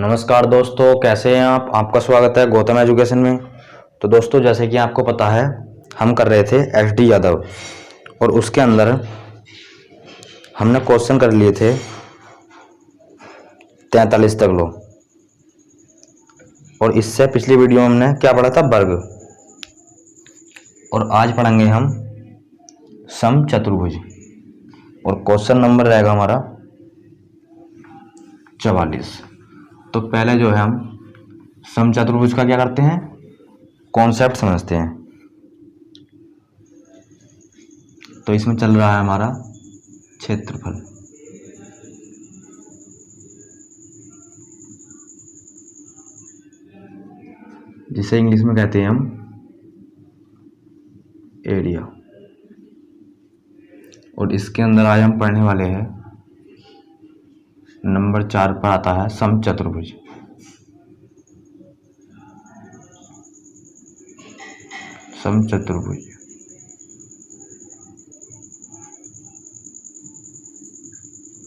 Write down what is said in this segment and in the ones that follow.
नमस्कार दोस्तों, कैसे हैं आप। आपका स्वागत है गौतम एजुकेशन में। तो दोस्तों, जैसे कि आपको पता है, हम कर रहे थे एसडी यादव और उसके अंदर हमने क्वेश्चन कर लिए थे 43 तक लो। और इससे पिछली वीडियो में हमने क्या पढ़ा था, वर्ग। और आज पढ़ेंगे हम समचतुर्भुज और क्वेश्चन नंबर रहेगा हमारा 44। तो पहले जो है हम समचतुर्भुज का क्या करते हैं, कॉन्सेप्ट समझते हैं। तो इसमें चल रहा है हमारा क्षेत्रफल। जिसे इंग्लिश में कहते हैं हम एरिया। और इसके अंदर आज हम पढ़ने वाले हैं नंबर 4 पर आता है समचतुर्भुज। समचतुर्भुज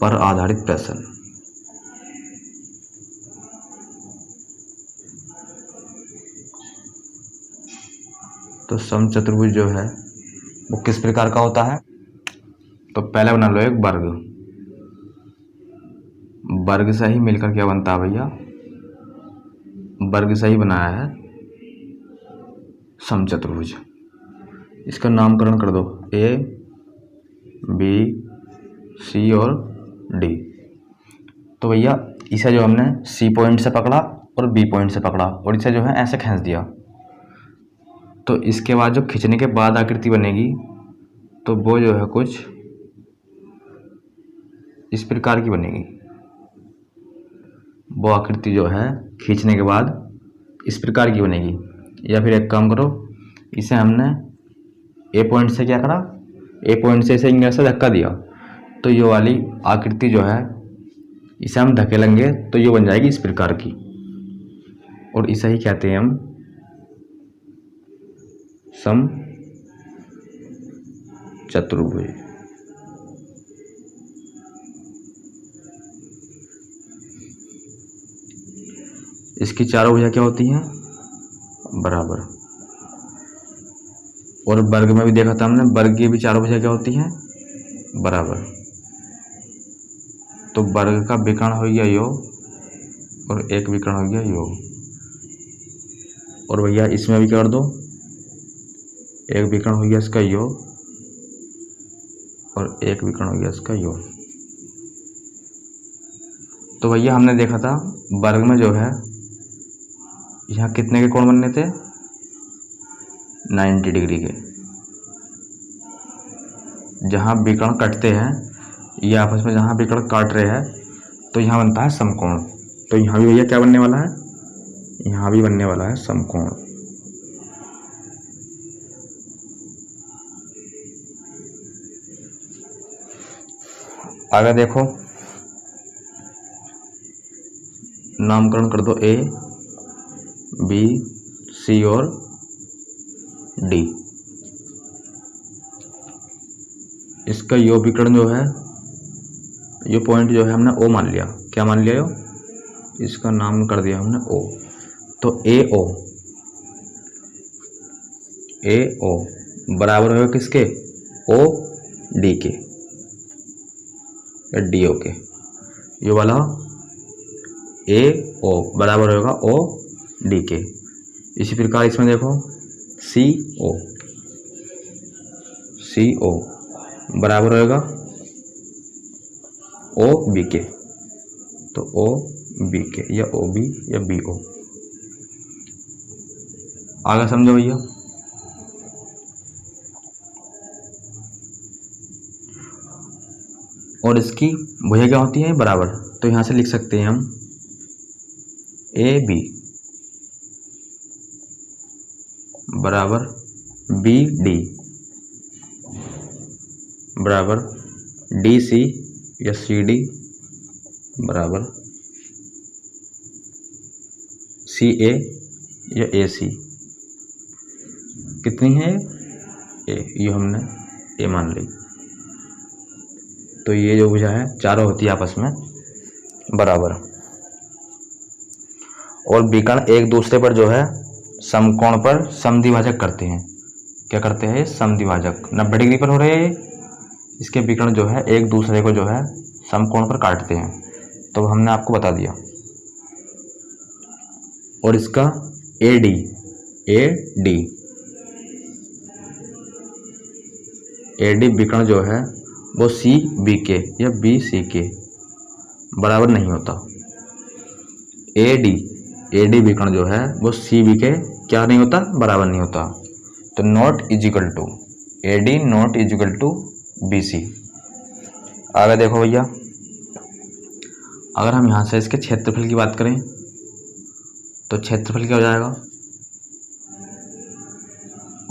पर आधारित प्रश्न। तो समचतुर्भुज जो है वो किस प्रकार का होता है। तो पहले बना लो एक वर्ग। वर्ग से ही मिलकर क्या बनता है भैया, वर्ग से ही बनाया है समचतुर्भुज। इसका नामकरण कर दो ए, बी, सी और डी। तो भैया इसे जो हमने सी पॉइंट से पकड़ा और बी पॉइंट से पकड़ा और इसे जो है ऐसे खींच दिया। तो इसके बाद जो खींचने के बाद आकृति बनेगी तो वो जो है कुछ इस प्रकार की बनेगी। वो आकृति जो है खींचने के बाद इस प्रकार की बनेगी। या फिर एक काम करो, इसे हमने ए पॉइंट से क्या करा, ए पॉइंट से इसे इंगल से धक्का दिया तो ये वाली आकृति जो है इसे हम धकेलेंगे तो ये बन जाएगी इस प्रकार की। और इसे ही कहते हैं हम समचतुर्भुज। इसकी चारों भुजा क्या होती हैं, बराबर। और वर्ग में भी देखा था हमने, वर्ग की भी चारों भुजा क्या होती हैं, बराबर। तो वर्ग का विकर्ण हो गया योग और एक विकर्ण हो गया योग। और भैया इसमें भी कर दो, एक विकर्ण हो गया इसका योग और एक विकर्ण हो गया इसका योग। तो भैया हमने देखा था वर्ग में जो है यहाँ कितने के कोण बनने थे, 90 डिग्री के। जहाँ विकर्ण कटते हैं ये आपस में, जहाँ विकर्ण काट रहे हैं तो यहाँ बनता है समकोण। तो यहाँ भी भैया क्या बनने वाला है, यहाँ भी बनने वाला है समकोण। आगे देखो, नामकरण कर दो ए, बी, सी और डी। इसका यो विकर्ण जो है, ये पॉइंट जो है हमने ओ मान लिया। क्या मान लिया, यो इसका नाम कर दिया हमने ओ। तो ए ओ बराबर होगा किसके, ओ डी के या डी ओ के। ये वाला ए ओ बराबर होगा ओ डी के। इसी प्रकार इसमें देखो सी ओ बराबर होगा ओ बी के। तो ओ बी के या ओ बी या बी ओ। आगे समझो भैया। और इसकी भुजा क्या होती है, बराबर। तो यहां से लिख सकते हैं हम ए बी बराबर बी डी बराबर डी सी या सी डी बराबर सी ए या ए सी। कितनी है ए, ये हमने ए मान ली। तो ये जो भुजा है चारों होती है आपस में बराबर। और विकर्ण एक दूसरे पर जो है समकोण पर समद्विभाजक करते हैं। क्या करते हैं? समद्विभाजक। 90 डिग्री पर हो रहे हैं इसके विकर्ण जो है एक दूसरे को जो है समकोण पर काटते हैं, तो हमने आपको बता दिया। और इसका AD विकर्ण जो है वो CBK या BCK बराबर नहीं होता। AD विकर्ण जो है वो CBK क्या नहीं होता? बराबर नहीं होता। तो not equal to AD not equal to BC। आगे देखो भैया, अगर हम यहाँ से इसके क्षेत्रफल की बात करें तो क्षेत्रफल क्या हो जाएगा?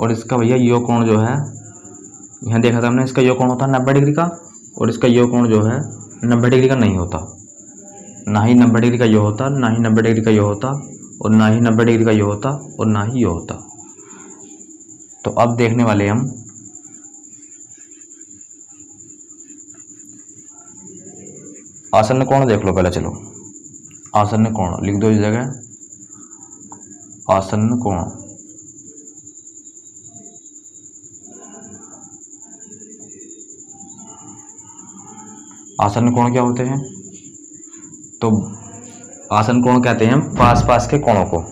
और इसका भैया योग कोण जो है, यहाँ देखा था हमने, इसका योग कोण होता है 90 डिग्री का, और इसका योग कोण जो है 90 डिग्री का नहीं होता। ना ही 90 डिग्री का योग होता, ना ही 90 डिग्री का योग होता, और ना ही 90 डिग्री का योग होता, और ना ही योग होता। तो अब देखने वाले हम आसन्न कोण देख लो पहले। चलो आसन्न कोण लिख दो इस जगह, आसन्न कोण। आसन्न कोण क्या होते हैं? तो आसन्न कोण कहते हैं हम पास पास के कोणों को।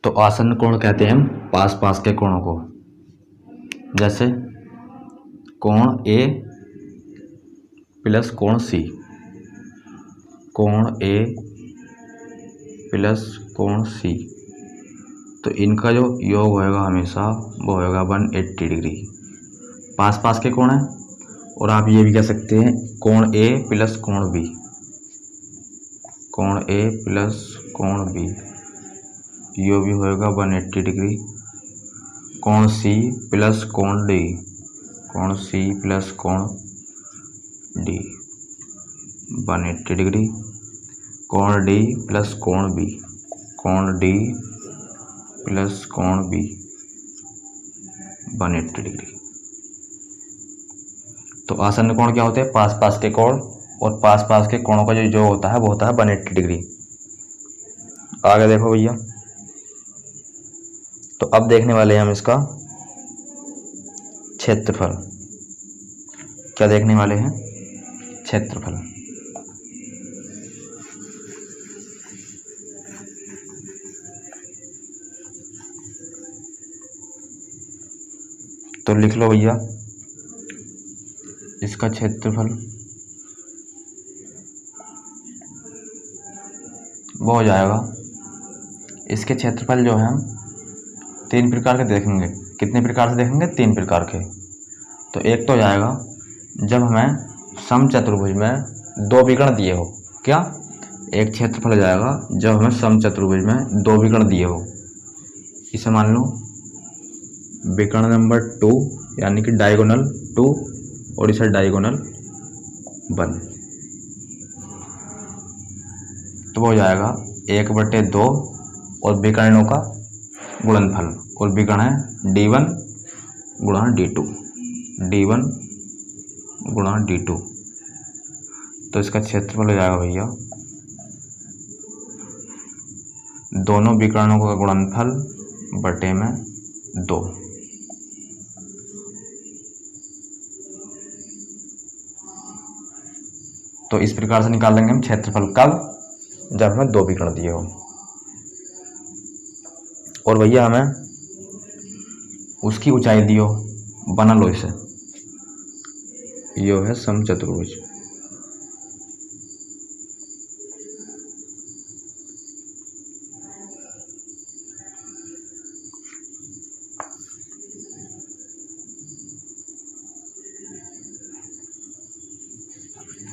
तो आसन्न कोण कहते हैं हम पास पास के कोणों को। जैसे कोण A प्लस कोण C, कोण A प्लस कोण C, तो इनका जो योग होएगा हमेशा वो होएगा 180 डिग्री। पास पास के कोण है। और आप ये भी कह सकते हैं कोण A प्लस कोण B, कोण A प्लस कोण B, यो भी होएगा 180 डिग्री। कोण C प्लस कोण D, कोण C प्लस कोण D 180 डिग्री। कोण D प्लस कोण B, कोण D प्लस कोण B 180 डिग्री। तो आसन्न कोण क्या होते हैं? पास पास के कोण, और पास पास के कोणों का जो होता है वो होता है 180 डिग्री। आगे देखो भैया, तो अब देखने वाले हैं हम इसका क्षेत्रफल। क्या देखने वाले हैं? क्षेत्रफल। तो लिख लो भैया इसका क्षेत्रफल वो हो जाएगा, इसके क्षेत्रफल जो है हम 3 प्रकार के देखेंगे। कितने प्रकार से देखेंगे? 3 प्रकार के। तो एक तो हो जाएगा जब हमें समचतुर्भुज में 2 विकर्ण दिए हो। क्या? एक क्षेत्रफल हो जाएगा जब हमें समचतुर्भुज में 2 विकर्ण दिए हो। इसे मान लो विकर्ण नंबर 2 यानी कि डायगोनल 2, और इसे डायगोनल 1। तो वो हो जाएगा 1/2 और विकर्णों का गुणनफल, और विकर्ण है D1 गुणा D2, D1 गुणा D2। तो इसका क्षेत्रफल हो जाएगा भैया दोनों विकर्णों का गुणनफल बटे में 2। तो इस प्रकार से निकाल लेंगे हम क्षेत्रफल। कब? जब हमें 2 विकर्ण दिए हो। और भैया हमें उसकी ऊंचाई दी हो, बना लो इसे, यो है समचतुर्भुज।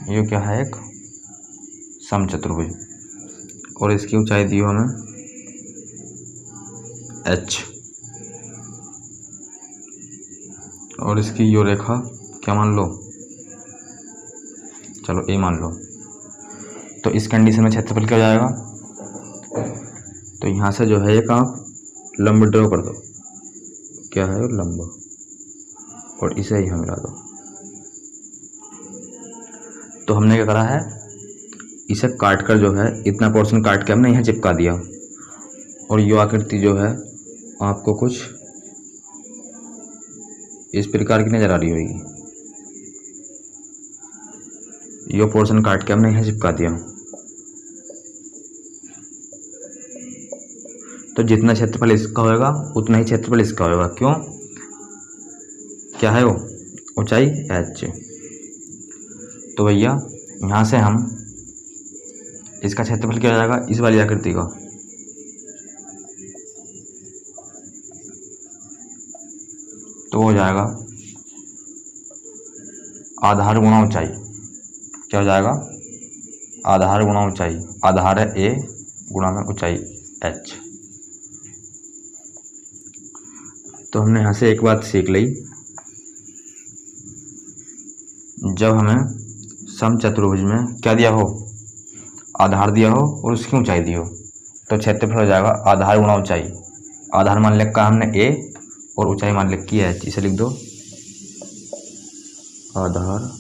ये क्या है? एक समचतुर्भुज, और इसकी ऊंचाई दी हो हमें h, और इसकी यो रेखा क्या मान लो? चलो a मान लो। तो इस कंडीशन में क्षेत्रफल क्या हो जाएगा? तो यहाँ से जो है एक आप लंब ड्रॉ कर दो। क्या है? लंब, और इसे यहाँ मिला दो। तो हमने क्या करा है, इसे काट कर जो है इतना पोर्शन काट के हमने यहाँ चिपका दिया, और यो आकृति जो है आपको कुछ इस प्रकार की नज़र आ रही होगी। यो पोर्शन काट के हमने यहाँ चिपका दिया। तो जितना क्षेत्रफल इसका होगा उतना ही क्षेत्रफल इसका होगा। क्यों? क्या है वो? ऊंचाई h। तो भैया यहाँ से हम इसका क्षेत्रफल क्या हो जाएगा इस वाली आकृति का, तो हो जाएगा आधार गुणा ऊंचाई। क्या हो जाएगा? आधार गुणा ऊंचाई। आधार है a गुणा में ऊंचाई h। तो हमने यहाँ से एक बात सीख ली, जब हमें समचतुर्भुज में क्या दिया हो, आधार दिया हो और उसकी ऊंचाई दी हो, तो क्षेत्रफल हो जाएगा आधार गुणा ऊंचाई। आधार मान लिखा हमने a और ऊंचाई मान लिखी है h। इसे लिख दो आधार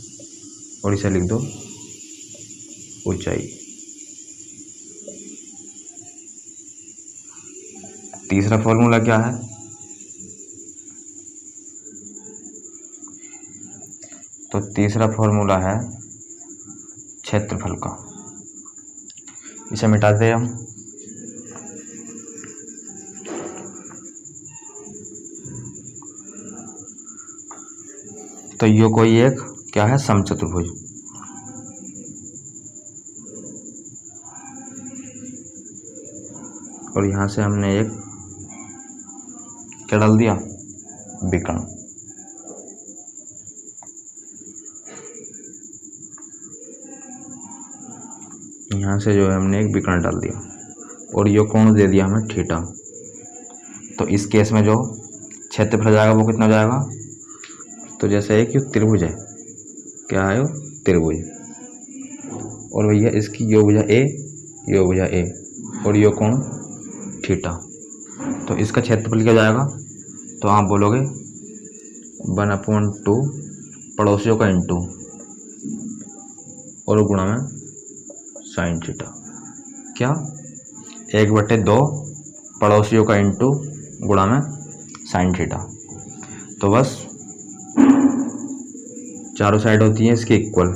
और इसे लिख दो ऊंचाई। तीसरा फॉर्मूला क्या है? तो तीसरा फॉर्मूला है क्षेत्रफल का। इसे मिटाते हैं हम। तो यो कोई एक क्या है समचतुर्भुज। और यहाँ से हमने एक क्या डाल दिया, विकर्ण। यहाँ से जो है हमने एक विकर्ण डाल दिया और यो कोण दे दिया हमें थीटा। तो इस केस में जो क्षेत्रफल हो जाएगा वो कितना हो जाएगा? तो जैसे एक यो त्रिभुज है, क्या है वो? त्रिभुज। और भैया इसकी यो भुजा ए, यो भुजा ए और यो कोण थीटा। तो इसका क्षेत्रफल क्या हो जाएगा? तो आप बोलोगे 1/2 पड़ोसियों का इंटू और गुणा में साइन थीटा। क्या? 1/2 पड़ोसियों का इंटू गुणा में साइन थीटा। तो बस चारों साइड होती हैं इसके इक्वल।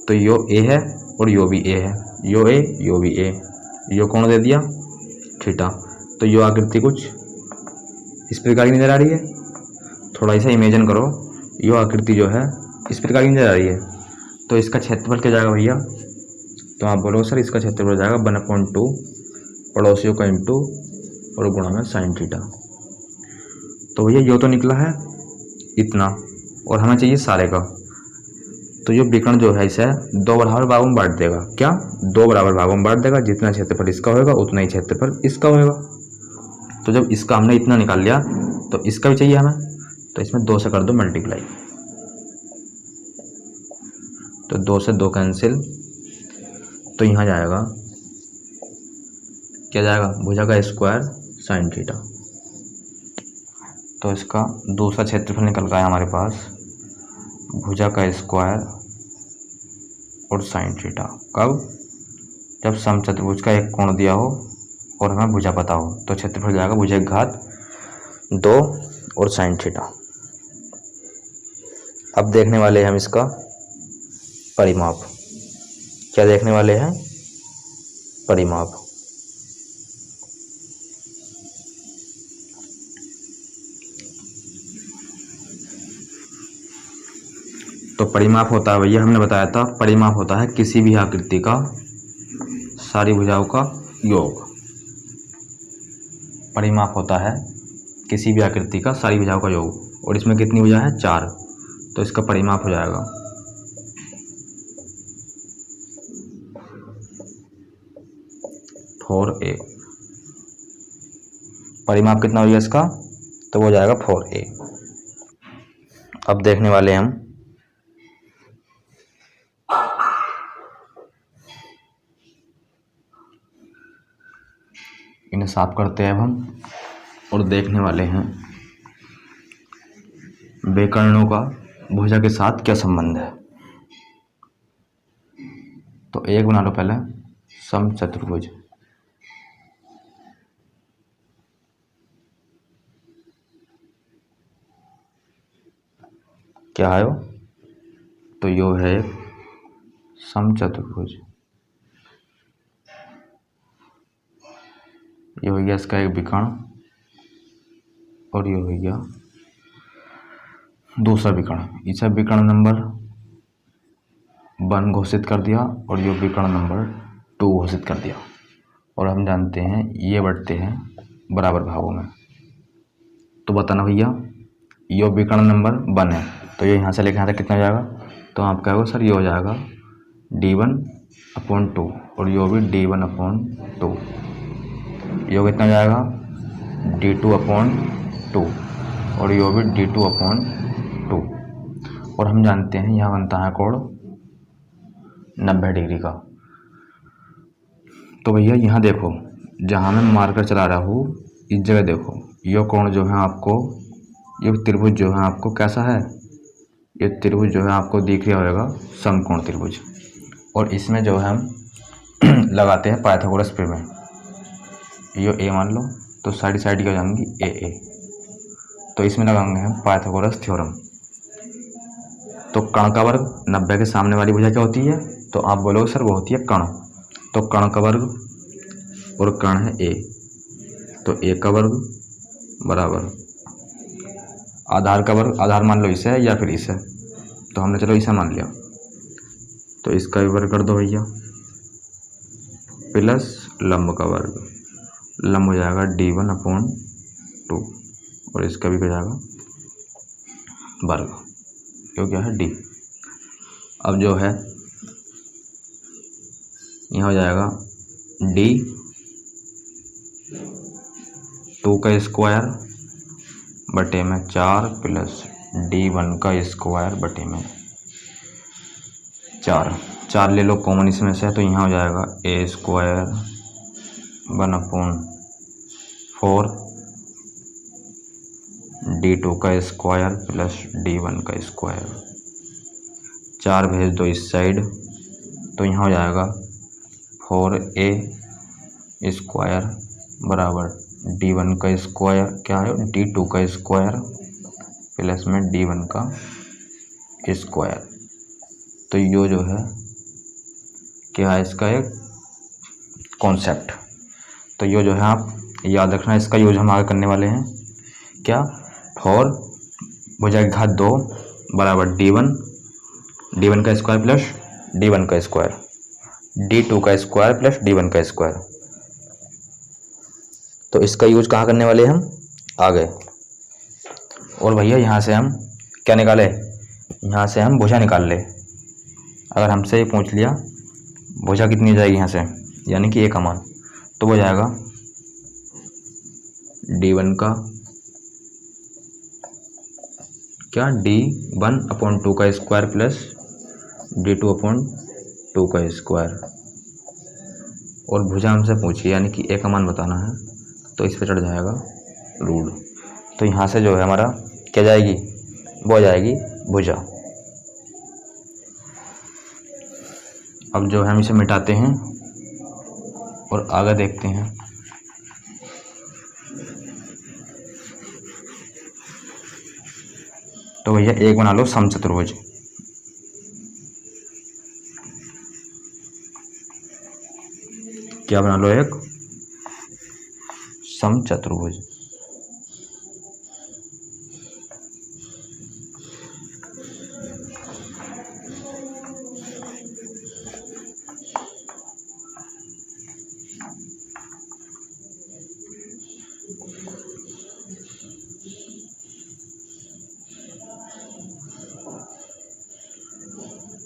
तो यो ए है और यो भी ए है, यो ए यो भी ए। यो कौन दे दिया? थीटा। तो यो आकृति कुछ इस प्रकार की नजर आ रही है। थोड़ा सा इमेजिन करो, यो आकृति जो है इस प्रकार की नजर आ रही है। तो इसका क्षेत्रफल क्या जाएगा भैया? तो आप बोलोगे सर इसका क्षेत्रफल जाएगा 1/2 पड़ोसियों का इंटू और गुणा में साइन थीटा। तो भैया यो तो निकला है इतना और हमें चाहिए सारे का। तो ये विकर्ण जो है इसे 2 बराबर भागों में बांट देगा। क्या? 2 बराबर भागों में बांट देगा। जितना क्षेत्रफल इसका होगा उतना ही क्षेत्रफल इसका होगा। तो जब इसका हमने इतना निकाल लिया तो इसका भी चाहिए हमें। तो इसमें 2 से कर दो मल्टीप्लाई। तो 2 से 2 कैंसिल। तो यहाँ जाएगा क्या जाएगा? भुजा का स्क्वायर साइन थीटा। तो इसका दूसरा क्षेत्रफल निकल गया हमारे पास, भुजा का स्क्वायर और साइन थीटा। कब? जब समचतुर्भुज का एक कोण दिया हो और हमें भुजा पता हो। तो क्षेत्रफल जाएगा भुजा की घात 2 और साइन थीटा। अब देखने वाले हैं हम इसका परिमाप। क्या देखने वाले हैं? परिमाप। तो परिमाप होता है भैया, हमने बताया था परिमाप होता है किसी भी आकृति का सारी भुजाओं का योग। परिमाप होता है किसी भी आकृति का सारी भुजाओं का योग। और इसमें कितनी भुजा है? 4। तो इसका परिमाप हो जाएगा 4a। परिमाप कितना हो गया इसका? तो वो हो जाएगा 4a। अब देखने वाले हम इन्हें साफ करते हैं अब हम और देखने वाले हैं विकर्णों का भुजा के साथ क्या संबंध है। तो एक बना लो पहले समचतुर्भुज। क्या है वो? तो यो है समचतुर्भुज। ये हो गया इसका एक विकर्ण और ये हो गया दूसरा विकर्ण। इसे विकर्ण नंबर 1 घोषित कर दिया और ये विकर्ण नंबर 2 घोषित कर दिया। और हम जानते हैं ये बढ़ते हैं बराबर भागों में। तो बताना भैया, ये विकर्ण नंबर 1 है तो ये यहाँ से लेके यहाँ तक कितना हो जाएगा? तो आप कहोगे सर ये हो जाएगा D1/2 और ये भी D1/2। ये कितना हो जाएगा? D2/2 और ये भी D2/2। और हम जानते हैं यहाँ बनता है कोण 90 डिग्री का। तो भैया यहाँ देखो, जहाँ मैं मार्कर चला रहा हूँ इस जगह देखो, ये कोण जो है आपको, ये त्रिभुज जो है आपको कैसा है? ये त्रिभुज जो है आपको दिख रहा होगा समकोण त्रिभुज। और इसमें जो है हम लगाते हैं पाइथागोरस प्रमेय। ये ए मान लो तो साइड साइड की हो जाएंगी ए। तो इसमें लगाएंगे हम पाइथागोरस थ्योरम। तो कर्ण का वर्ग 90 के सामने वाली भुजा क्या होती है? तो आप बोलोगे सर वो होती है कर्ण। तो कर्ण का वर्ग और कर्ण है ए, तो ए का वर्ग बराबर आधार का वर्ग, आधार मान लो इसे या फिर इसे, तो हमने चलो इसे मान लिया। तो इसका भी वर्ग कर दो भैया, प्लस लंब का वर्ग, लंब हो जाएगा D1/2 और इसका भी हो जाएगा वर्ग, क्यों क्या है D। अब जो है यहाँ हो जाएगा D2 का स्क्वायर बटे में 4 प्लस D1 का स्क्वायर बटे में 4 ले लो कॉमन इसमें से, तो यहाँ हो जाएगा A स्क्वायर 1/4 D2 का स्क्वायर प्लस D1 का स्क्वायर। 4 भेज दो इस साइड, तो यहाँ हो जाएगा 4A स्क्वायर बराबर D1 का स्क्वायर, क्या है D2 का स्क्वायर प्लस में D1 का स्क्वायर। तो ये जो है क्या है इसका एक कॉन्सेप्ट। तो ये जो है आप याद रखना, इसका यूज हम आगे करने वाले हैं। क्या? 4 भुजा की घात 2 बराबर D1 का स्क्वायर प्लस D1 का स्क्वायर, D2 का स्क्वायर प्लस D1 का स्क्वायर। तो इसका यूज कहाँ करने वाले हम? आगे। और भैया यहाँ से हम क्या निकाले? यहाँ से हम भुजा निकाल ले। अगर हमसे ये पूछ लिया भुजा कितनी हो जाएगी यहाँ से, यानी कि ए का मान, तो वो जाएगा D1 का क्या D1/2 का स्क्वायर प्लस D2/2 का स्क्वायर। और भुजा हमसे पूछी यानी कि ए का मान बताना है, तो इस पे चढ़ जाएगा रूट। तो यहाँ से जो है हमारा क्या जाएगी? वो जाएगी भुजा। अब जो है हम इसे मिटाते हैं और आगे देखते हैं। तो भैया एक बना लो समचतुर्भुज। क्या बना लो? एक समचतुर्भुज।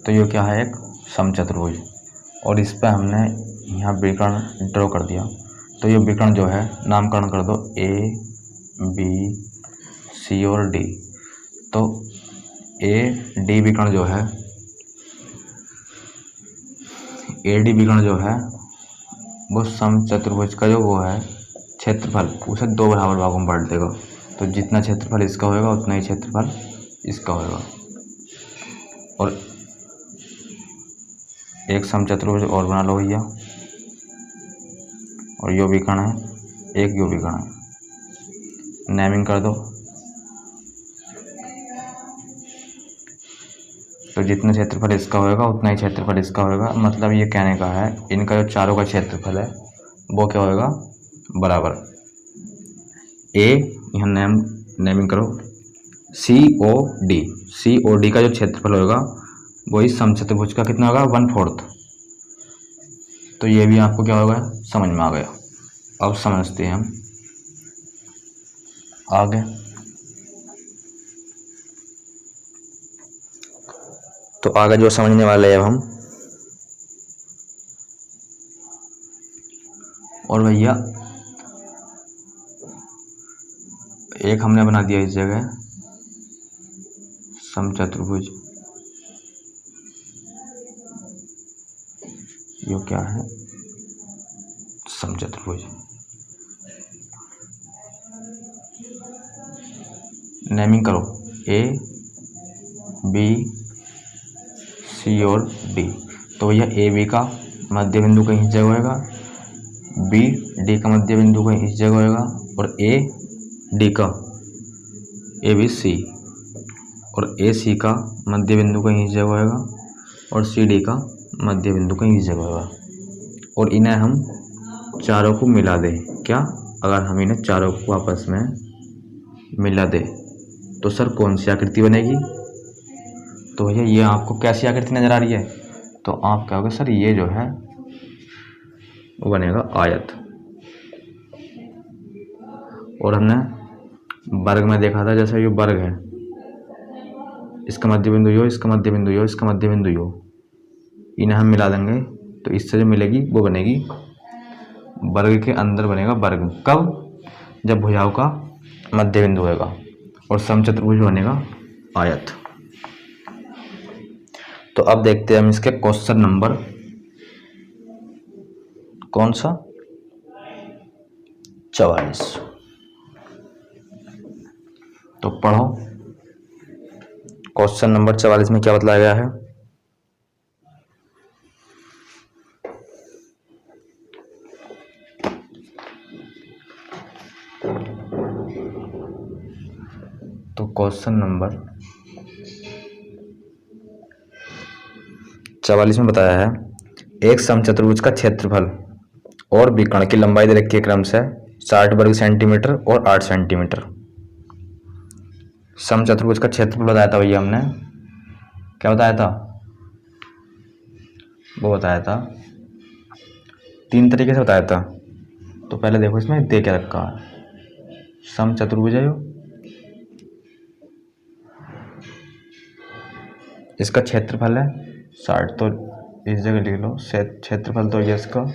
तो ये क्या है? एक समचतुर्भुज। और इस पर हमने यहाँ विकर्ण ड्रॉ कर दिया। तो ये विकर्ण जो है नामकरण कर दो A, B, C और D। तो AD विकर्ण जो है, AD विकर्ण जो है वो समचतुर्भुज का जो वो है क्षेत्रफल, उसे 2 बराबर भागों में बांट देगा। तो जितना क्षेत्रफल इसका होगा उतना ही क्षेत्रफल इसका होगा। और एक समचतुर्भुज और बना लो भैया, और यो भी कण है, एक यो भी कण है, नेमिंग कर दो। तो जितना क्षेत्रफल इसका होएगा उतना ही क्षेत्रफल इसका होएगा। मतलब ये कहने का है इनका जो चारों का क्षेत्रफल है वो क्या होएगा, बराबर। ए यहाँ नेमिंग करो, COD का जो क्षेत्रफल होगा वही समचतुर्भुज का कितना होगा, 1/4। तो ये भी आपको क्या होगा, समझ में आ गया। अब समझते हैं हम आगे। तो आगे जो समझने वाले हैं हम, और भैया एक हमने बना दिया इस जगह समचतुर्भुज, यो क्या है, समचतुर्भुज। नेमिंग करो ABC और D। तो भैया AB का मध्य बिंदु कहीं इस जगह होएगा, BD का मध्य बिंदु कहीं इस जगह होएगा, और AD का ABC और AC का मध्य बिंदु कहीं इस जगह होएगा, और CD का मध्य बिंदु कहीं इस जगह होगा। और इन्हें हम चारों को मिला दें, क्या, अगर हम इन्हें चारों को आपस में मिला दें तो सर कौन सी आकृति बनेगी। तो भैया ये आपको कैसी आकृति नज़र आ रही है, तो आप कहोगे सर ये जो है वो बनेगा आयत। और हमने वर्ग में देखा था, जैसे ये वर्ग है, इसका मध्य बिंदु यो, इसका मध्य बिंदु यो, इसका मध्य बिंदु यो, इन्हें हम मिला देंगे तो इससे जो मिलेगी वो बनेगी वर्ग के अंदर बनेगा वर्ग। कब, जब भुजाओं का मध्य बिंदु होगा, और समचतुर्भुज बनेगा आयत। तो अब देखते हैं हम इसके क्वेश्चन नंबर कौन सा, 44। तो पढ़ो क्वेश्चन नंबर 44 में क्या बतलाया गया है। तो क्वेश्चन नंबर 44 में बताया है, एक समचतुर्भुज का क्षेत्रफल और विकर्ण की लंबाई दे रखी है क्रमशः 60 वर्ग सेंटीमीटर और 8 सेंटीमीटर। समचतुर्भुज का क्षेत्रफल बताया था भैया हमने, क्या बताया था, वो बताया था 3 तरीके से बताया था। तो पहले देखो इसमें दे क्या रखा है, समचतुर्भुज है यो, इसका क्षेत्रफल है 60, तो इस जगह लिख लो क्षेत्रफल, तो ये इसका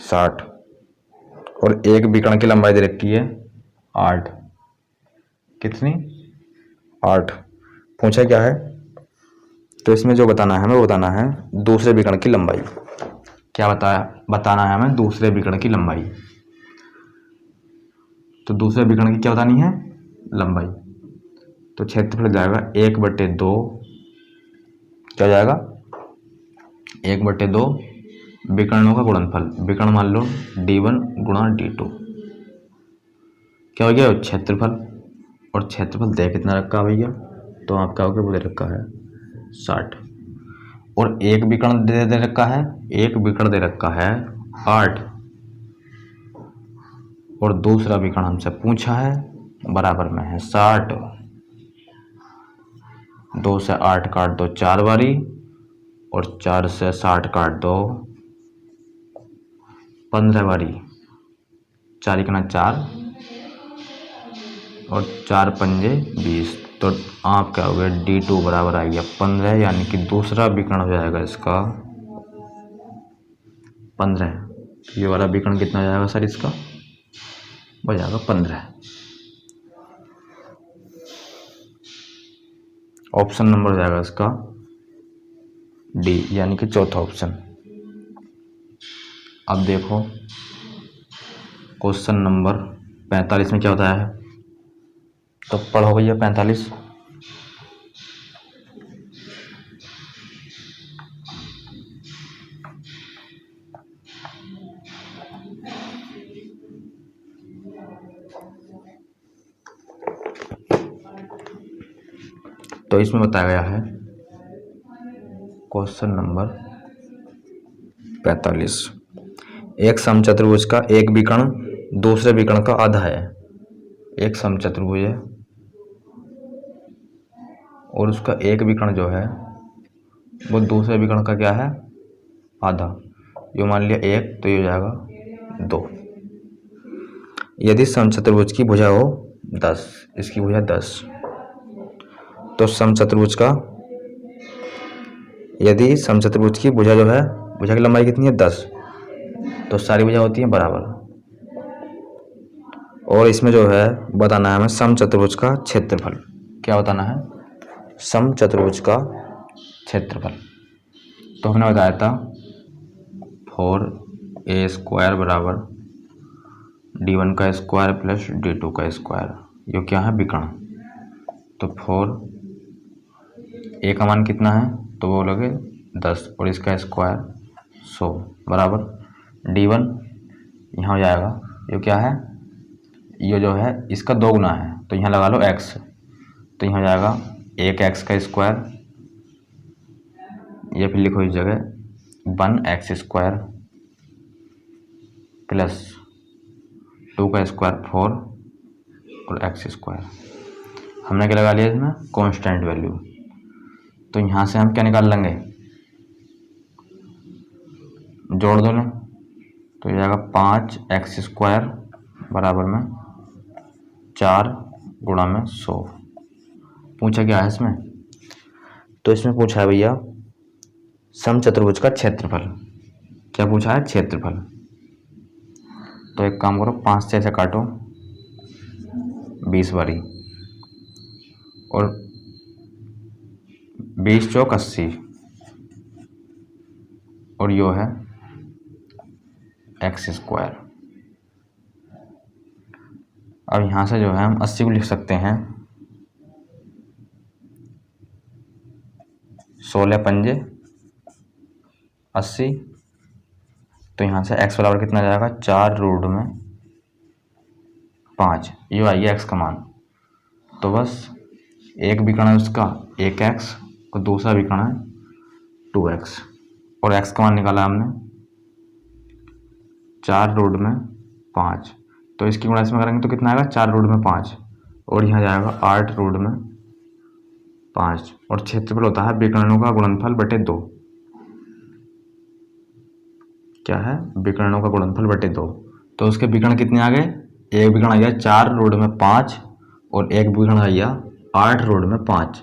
60, और एक विकर्ण की लंबाई दे रखी है 8। कितनी, 8। पूछा क्या है, तो इसमें जो बताना है हमें वो बताना है दूसरे विकर्ण की लंबाई। क्या बताना है हमें, दूसरे विकर्ण की लंबाई। तो दूसरे विकर्ण की क्या बतानी है, लंबाई। तो क्षेत्रफल जाएगा 1/2, क्या जाएगा 1/2 विकर्णों का गुणनफल, विकर्ण मान लो D1 गुणा D2, क्या हो गया क्षेत्रफल। और क्षेत्रफल दे कितना रखा है भैया, तो आप क्या हो गया वो दे रखा है 60, और एक विकर्ण दे रखा है, एक विकर्ण दे रखा है 8, और दूसरा विकर्ण हमसे पूछा है बराबर में है 60। 2 से 8 काट दो 4 बारी, और 4 से 60 काट दो 15 बारी, 4 एकना 4 और 4 पंजे 20। तो आप क्या हो गया D2 बराबर आ गया 15, यानी कि दूसरा विकर्ण हो जाएगा इसका 15। ये वाला विकर्ण कितना हो जाएगा सर, इसका हो जाएगा 15। ऑप्शन नंबर हो जाएगा इसका D, यानी कि चौथा ऑप्शन। अब देखो क्वेश्चन नंबर 45 में क्या होता है, तो पढ़ो भैया 45। तो इसमें बताया गया है क्वेश्चन नंबर 45, एक समचतुर्भुज का एक विकर्ण दूसरे विकर्ण का आधा है। एक समचतुर्भुज है और उसका एक विकर्ण जो है वो दूसरे विकर्ण का क्या है, आधा। ये मान लिया 1 तो ये हो जाएगा 2। यदि समचतुर्भुज की भुजा हो 10, इसकी भुजा 10, तो समचतुर्भुज का, यदि समचतुर्भुज की भुजा जो है, भुजा की लंबाई कितनी है 10, तो सारी भुजा होती है बराबर। और इसमें जो है बताना है हमें समचतुर्भुज का क्षेत्रफल। क्या बताना है, समचतुर्भुज का क्षेत्रफल। तो हमने बताया था 4a² बराबर d1 का स्क्वायर प्लस d2 का स्क्वायर। ये क्या है, विकर्ण। तो 4a का मान कितना है, तो वो लगे 10 और इसका स्क्वायर 100 बराबर d1 यहाँ हो जाएगा, ये क्या है, ये जो है इसका 2 गुना है, तो यहाँ लगा लो x, तो यहाँ हो जाएगा 1x का स्क्वायर, ये फिर लिखो इस जगह 1x² प्लस 2 का स्क्वायर 4 और x²। हमने क्या लगा लिया इसमें, कांस्टेंट वैल्यू। तो यहाँ से हम क्या निकाल लेंगे, जोड़ दो ना, तो ये जाएगा 5x² बराबर में 4 गुणा में 100। पूछा क्या है इसमें, तो इसमें पूछा है भैया समचतुर्भुज का क्षेत्रफल। क्या पूछा है, क्षेत्रफल। तो एक काम करो, 5 से ऐसे काटो 20 बारी, और 20 चौक 80, और यो है x²। अब यहाँ से जो है हम 80 को लिख सकते हैं 16 पंजे 80। तो यहाँ से x बराबर कितना जाएगा, 4 रूट में 5, ये आइए x का मान। तो बस एक विकर्ण है उसका 1x और दूसरा विकर्ण है 2x, और x का मान निकाला हमने 4 रूट में 5। तो इसकी गुणा इसमें करेंगे तो कितना आएगा, 4 रूट में 5, और यहाँ जाएगा 8 रूट में 5। और क्षेत्रफल होता है विकर्णों का गुणनफल बटे 2। क्या है, विकर्णों का गुणनफल बटे 2। तो उसके विकर्ण कितने आ गए, एक विकर्ण आ गया 4 रूट में 5 और एक विकर्ण आ गया 8 रूट में 5,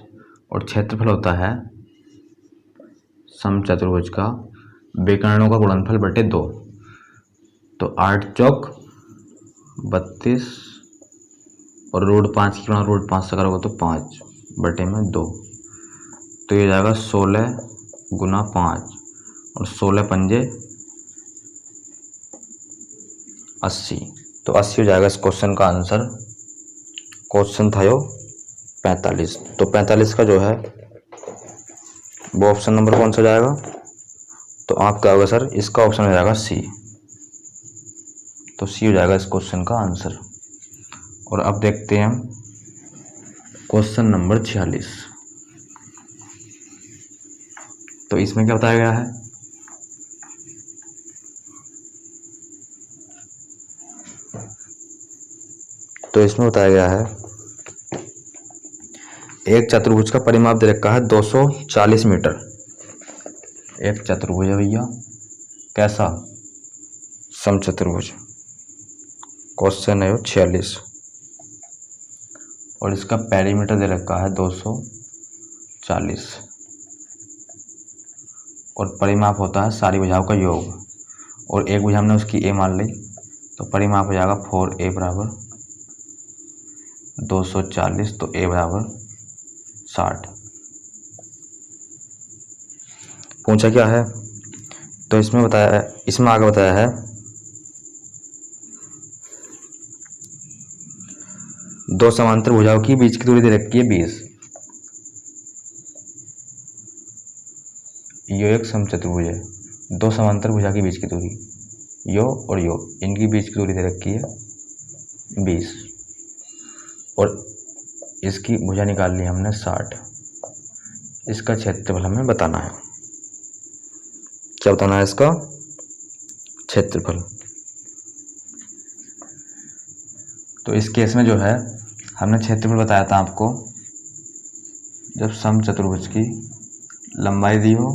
और क्षेत्रफल होता है समचतुर्भुज का विकर्णों का गुणनफल बटे 2। तो 8 चौक 32 और रूट 5 की गुणा रूट 5 से करोगे तो 5 बटे में 2। तो ये जाएगा 16 गुना 5 और 16 पंजे 80। तो 80 हो जाएगा इस क्वेश्चन का आंसर। क्वेश्चन था यो 45। तो 45 का जो है वो ऑप्शन नंबर कौन सा जाएगा, तो आपका होगा सर इसका ऑप्शन हो जाएगा सी। तो सी हो जाएगा इस क्वेश्चन का आंसर। और अब देखते हैं हम क्वेश्चन नंबर 46। तो इसमें क्या बताया गया है, तो इसमें बताया गया है एक चतुर्भुज का परिमाप दे रखा है 240 मीटर। एक चतुर्भुज है भैया, कैसा, समचतुर्भुज। क्वेश्चन है 46 और इसका पेरीमीटर दे रखा है 240 और परिमाप होता है सारी भुजाओं का योग, और एक भुजा हमने उसकी ए मान ली, तो परिमाप हो जाएगा 4a बराबर 240, तो a बराबर 60। पूछा क्या है, तो इसमें बताया है, इसमें आगे बताया है दो समांतर भुजाओं की बीच की दूरी दे रखी है 20। यो एक समचतुर्भुज है, दो समांतर भुजा के बीच की दूरी यो और यो, इनकी बीच की दूरी दे रखी है 20 और इसकी भुजा निकाल ली हमने 60। इसका क्षेत्रफल हमें बताना है। क्या बताना है? इसका क्षेत्रफल। तो इस केस में जो है हमने क्षेत्रफल बताया था आपको, जब समचतुर्भुज की लंबाई दी हो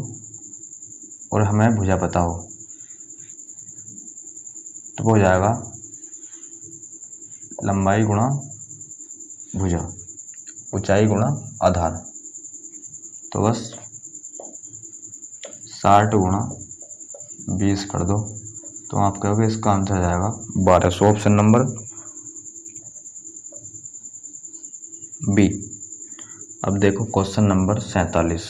और हमें भुजा पता हो तो वो हो जाएगा लंबाई गुणा भुजा, ऊंचाई गुणा आधार। तो बस 60 गुणा 20 कर दो तो आप कहोगे इसका आंसर आ जाएगा 1200। Option number B. अब देखो क्वेश्चन नंबर 47।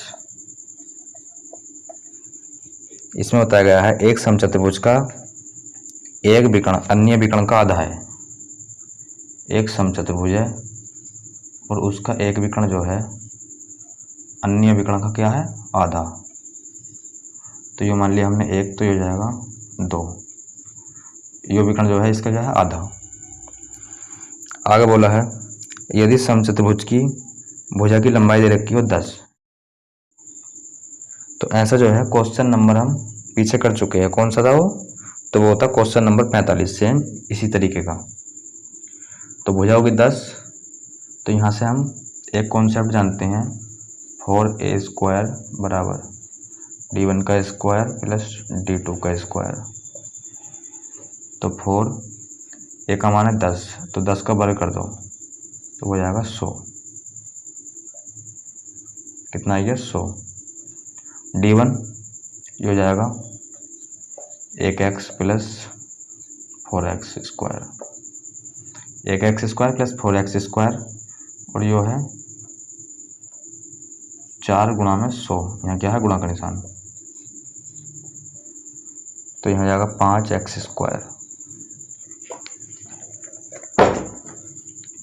इसमें बताया गया है एक समचतुर्भुज का एक विकर्ण अन्य विकर्ण का आधा है। एक समचतुर्भुज है और उसका एक विकर्ण जो है अन्य विकर्ण का क्या है? आधा। तो ये मान लिया हमने एक, तो ये हो जाएगा 2। ये विकर्ण जो है इसका जो है आधा। आगे बोला है यदि समचतुर्भुज की भुजा की लंबाई दे रखी हो 10। तो ऐसा जो है क्वेश्चन नंबर हम पीछे कर चुके हैं। कौन सा था वो? तो वो होता क्वेश्चन नंबर 45, सेम इसी तरीके का। तो भुजा होगी 10। तो यहाँ से हम एक कॉन्सेप्ट जानते हैं, 4a² बराबर d1 का स्क्वायर प्लस d2 का स्क्वायर। तो 4 ए का मान है 10, तो 10 का वर्ग कर दो तो हो जाएगा 100। कितना है ये? 100। d1 ये हो जाएगा 1x plus 4x square, 1x square plus 4x square, और यो है 4 गुणा में 100। यहाँ क्या है? गुणा का निशान। तो यहाँ जाएगा 5x स्क्वायर।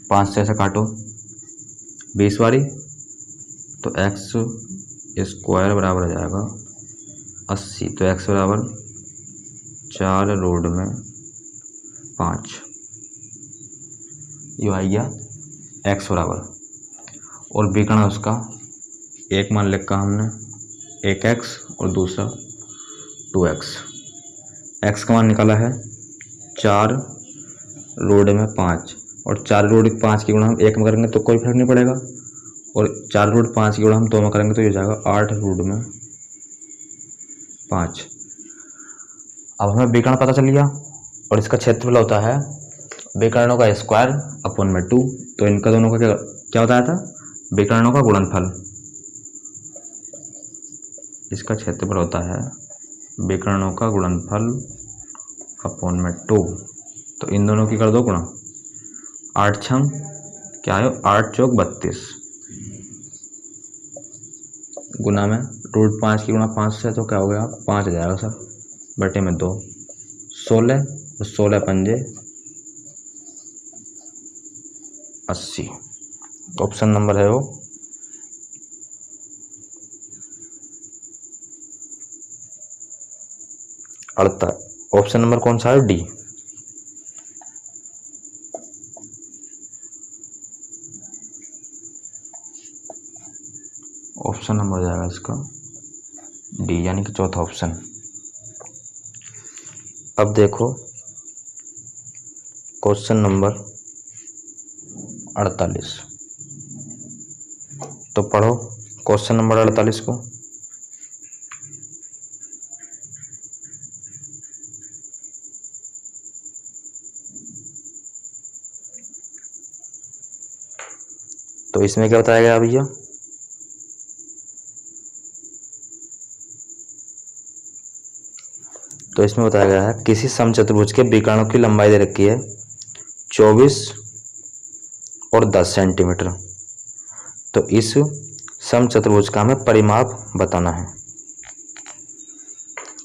5 से ऐसे काटो 20 वाली, तो x स्क्वायर बराबर आ जाएगा 80। तो x बराबर 4 रूट में 5, ये आ गया x बराबर। और विकर्ण उसका एक मान लिखा हमने 1x और दूसरा 2x। x का मान निकाला है 4 रूट में 5, और 4 रूट 5 की गुणा हम 1 में करेंगे तो कोई फर्क नहीं पड़ेगा, और 4 रूट 5 की गुणा हम 2 में करेंगे तो ये जाएगा 8 रूट में 5। अब हमें विकर्ण पता चल गया और इसका क्षेत्रफल होता है विकर्णों का स्क्वायर अपॉन में 2। तो इनका दोनों का क्या बताया था? विकर्णों का गुणनफल। इसका क्षेत्रफल होता है विकर्णों का गुणनफल अपॉन में 2। तो इन दोनों की कर दो गुणा, 8 छंग क्या है? 8 चौक 32 गुना में रूट 5 की गुणा 5 से, तो क्या हो गया? 5 आ जाएगा सर, बटे में 2, 16 और 16 पंजे 80। ऑप्शन नंबर है वो ऑप्शन नंबर कौन सा है? डी। ऑप्शन नंबर हो जाएगा इसका डी, यानी कि चौथा ऑप्शन। अब देखो क्वेश्चन नंबर 48। तो पढ़ो क्वेश्चन नंबर 48 को। तो इसमें क्या बताया गया भैया? तो इसमें बताया गया है किसी समचतुर्भुज के विकर्णों की लंबाई दे रखी है 24 और 10 सेंटीमीटर। तो इस समचतुर्भुज का हमें परिमाप बताना है।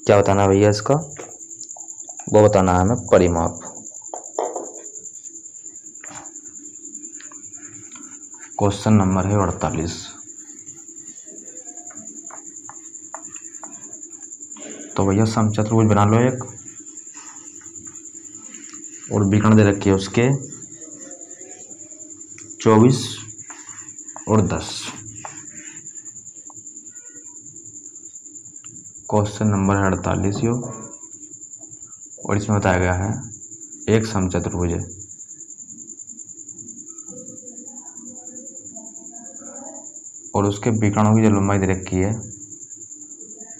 क्या बताना है भैया इसका? वो बताना है हमें परिमाप। क्वेश्चन नंबर है 48। तो भैया समचतुर्भुज बना लो एक, और विकर्ण दे रखी है उसके 24 और 10। क्वेश्चन नंबर है 48 यो, और इसमें बताया गया है एक समचतुर्भुज है और उसके विकर्णों की जो लंबाई दे रखी है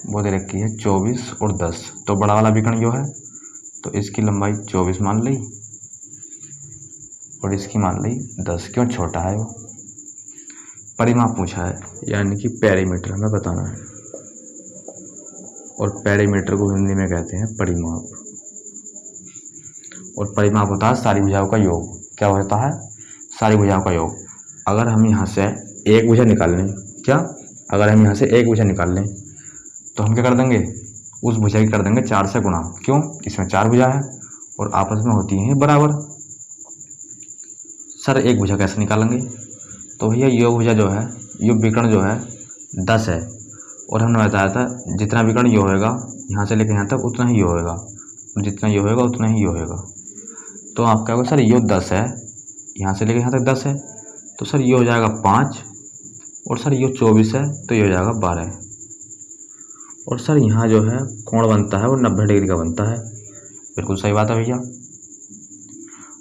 वो दे रखी है 24 और 10। तो बड़ा वाला विकर्ण जो है तो इसकी लंबाई 24 मान ली और इसकी मान ली 10। क्यों? छोटा है वो। परिमाप पूछा है, यानी कि पेरीमीटर हमें बताना है, और पेरीमीटर को हिंदी में कहते हैं परिमाप। और परिमाप होता है सारी भुजाओं का योग। क्या होता है? सारी भुजाओं का योग। अगर हम यहाँ से एक भुजा निकाल लें, क्या? अगर हम यहाँ से एक भुजा निकाल लें तो हम क्या कर देंगे? उस भुजा की कर देंगे 4 से गुणा। क्यों? इसमें 4 भुजा है और आपस में होती हैं बराबर। सर एक भुजा कैसे निकालेंगे? तो भैया योग भुजा जो है, योग विकर्ण जो है 10 है, और हमने बताया था जितना विकर्ण योग होगा यहाँ से लेकर यहाँ तक उतना ही योग होगा, जितना योग होगा उतना ही योग होगा। तो आप क्या होगा? सर योग 10 है, यहाँ से लेकर यहाँ तक 10 है, तो सर ये हो जाएगा 5, और सर ये 24 है तो ये हो जाएगा 12। और सर यहाँ जो है कोण बनता है वो 90 डिग्री का बनता है। बिल्कुल सही बात है भैया।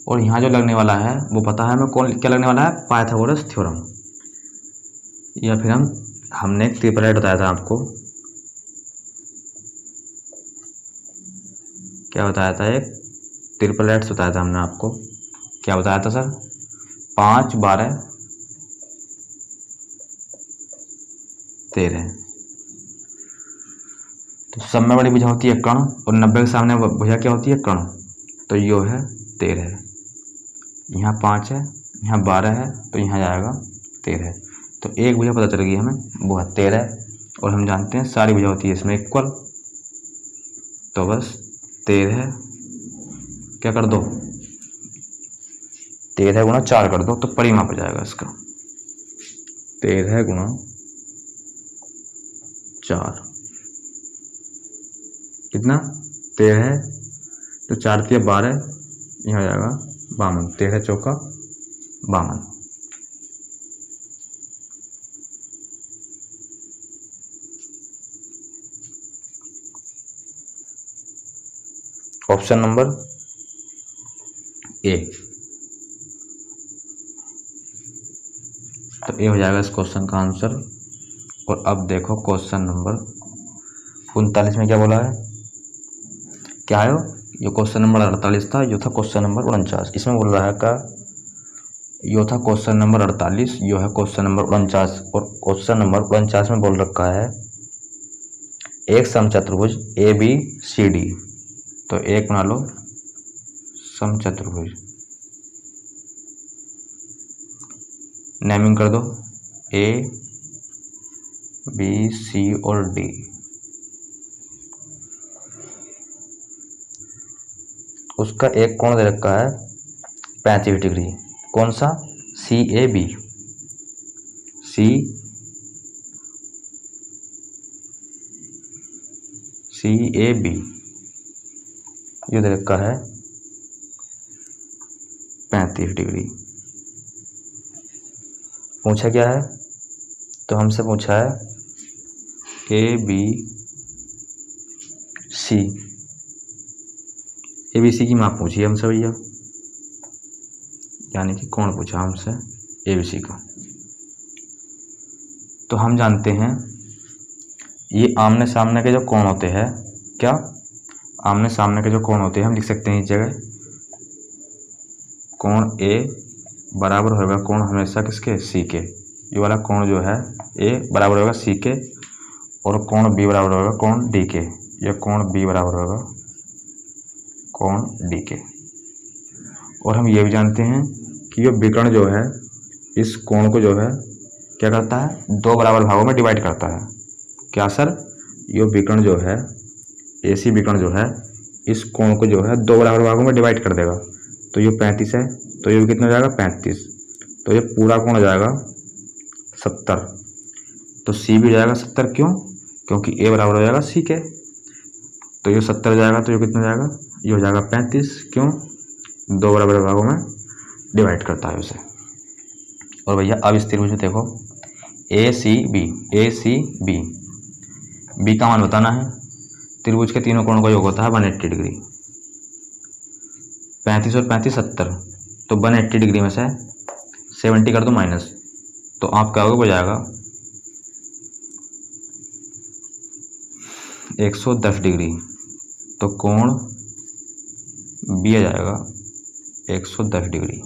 और यहाँ जो लगने वाला है वो पता है हमें कौन क्या लगने वाला है? पाइथागोरस थ्योरम, या फिर हमने एक ट्रिपलेट बताया था आपको। क्या बताया था? एक ट्रिपलेट्स बताया था हमने आपको। क्या बताया था सर? 5, 12, 13। तो सब में बड़ी भुजा होती है कर्ण, और 90 के सामने भुजा क्या होती है? कर्ण। तो यो है 13, यहाँ 5 है, यहाँ 12 है, तो यहाँ जाएगा 13। तो एक भुजा पता चल गई हमें, वो है 13, और हम जानते हैं सारी भुजा होती है इसमें इक्वल। तो बस 13 क्या कर दो? 13 गुणा 4 कर दो, तो परिमाप हो जाएगा इसका 13 गुणा 4। कितना? 13, तो 4 × 12, यहाँ हो जाएगा 52। 13 चौका 52। Option number A. तो ये हो जाएगा इस क्वेश्चन का आंसर। और अब देखो क्वेश्चन नंबर 39 में क्या बोला है? क्या है? ये क्वेश्चन नंबर 48 था, यो था क्वेश्चन नंबर 49। इसमें बोल रहा है का यो था क्वेश्चन नंबर 48, यो है क्वेश्चन नंबर 49। और क्वेश्चन नंबर 49 में बोल रखा है एक समचतुर्भुज ABCD। तो एक बना लो समचतुर्भुज, नेमिंग कर दो A, B, C और D। उसका एक कोण दे रखा है 35 डिग्री। कौन सा? CAB। CAB ये दे रखा है 35 डिग्री। पूछा क्या है? तो हमसे पूछा है ABC की माप पूछी है हमसे भैया, यानी कि कौन पूछा हमसे? ABC का। तो हम जानते हैं ये आमने सामने के जो कोण होते हैं, क्या? आमने सामने के जो कोण होते हैं हम लिख सकते हैं इस जगह कोण A बराबर होगा कोण हमेशा किसके? C के। ये वाला कोण जो है A बराबर होगा C के, और कोण B बराबर होगा कोण D के। यह कोण B बराबर होगा कोण D के। और हम ये भी जानते हैं कि ये विकर्ण जो है इस कोण को जो है क्या करता है? 2 बराबर भागों में डिवाइड करता है। क्या सर? ये विकर्ण जो है AC विकर्ण जो है इस कोण को जो है 2 बराबर भागों में डिवाइड कर देगा। तो ये 35 है, तो ये कितना हो जाएगा? 35। तो ये पूरा कोण हो जाएगा 70। तो C भी हो जाएगा 70। क्यों? क्योंकि A बराबर हो जाएगा C के। तो ये 70 हो जाएगा, तो ये कितना हो जाएगा? ये हो जाएगा 35। क्यों? 2 बराबर भागों में डिवाइड करता है उसे। और भैया अब इस त्रिभुज में देखो ACB बी का मान बताना है। त्रिभुज के तीनों कोणों का योग होता है 180 डिग्री। 35 और 35 70, तो 180 डिग्री में से 70 कर दो माइनस, तो आप क्या होगा, हो जाएगा 110 डिग्री। तो कोण बी आ जाएगा 110 डिग्री।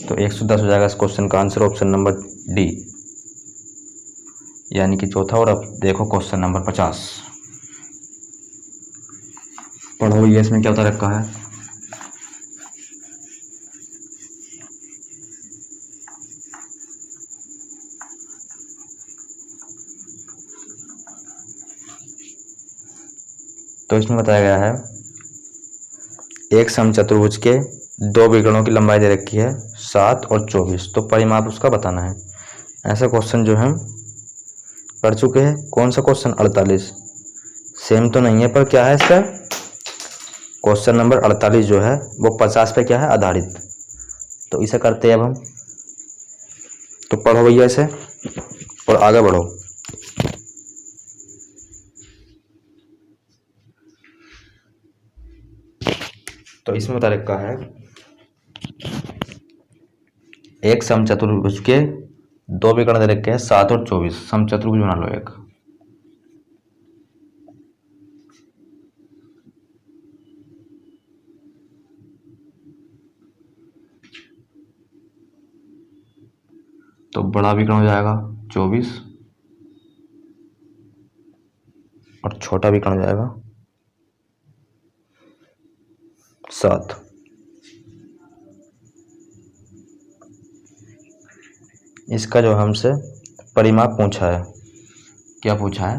तो 110 हो जाएगा इस क्वेश्चन का आंसर, ऑप्शन नंबर डी, यानी कि चौथा। और अब देखो क्वेश्चन नंबर 50, पढ़ो ये इसमें क्या बता रखा है। तो इसमें बताया गया है एक समचतुर्भुज के दो विकर्णों की लंबाई दे रखी है 7 और 24, तो परिमाप उसका बताना है। ऐसा क्वेश्चन जो हम पढ़ चुके हैं। कौन सा क्वेश्चन, 48, सेम तो नहीं है पर क्या है इसका क्वेश्चन नंबर 48 जो है वो 50 पे क्या है, आधारित। तो इसे करते हैं अब हम। तो पढ़ो भैया इसे और आगे बढ़ो। तो इसमें बता रखा है एक समचतुर्भुज के दो विकर्ण दे रखे हैं 7 और 24, समचतुर्भुज बना लो एक। तो बड़ा विकर्ण हो जाएगा 24 और छोटा विकर्ण हो जाएगा 7। इसका जो हमसे परिमाप पूछा है, क्या पूछा है,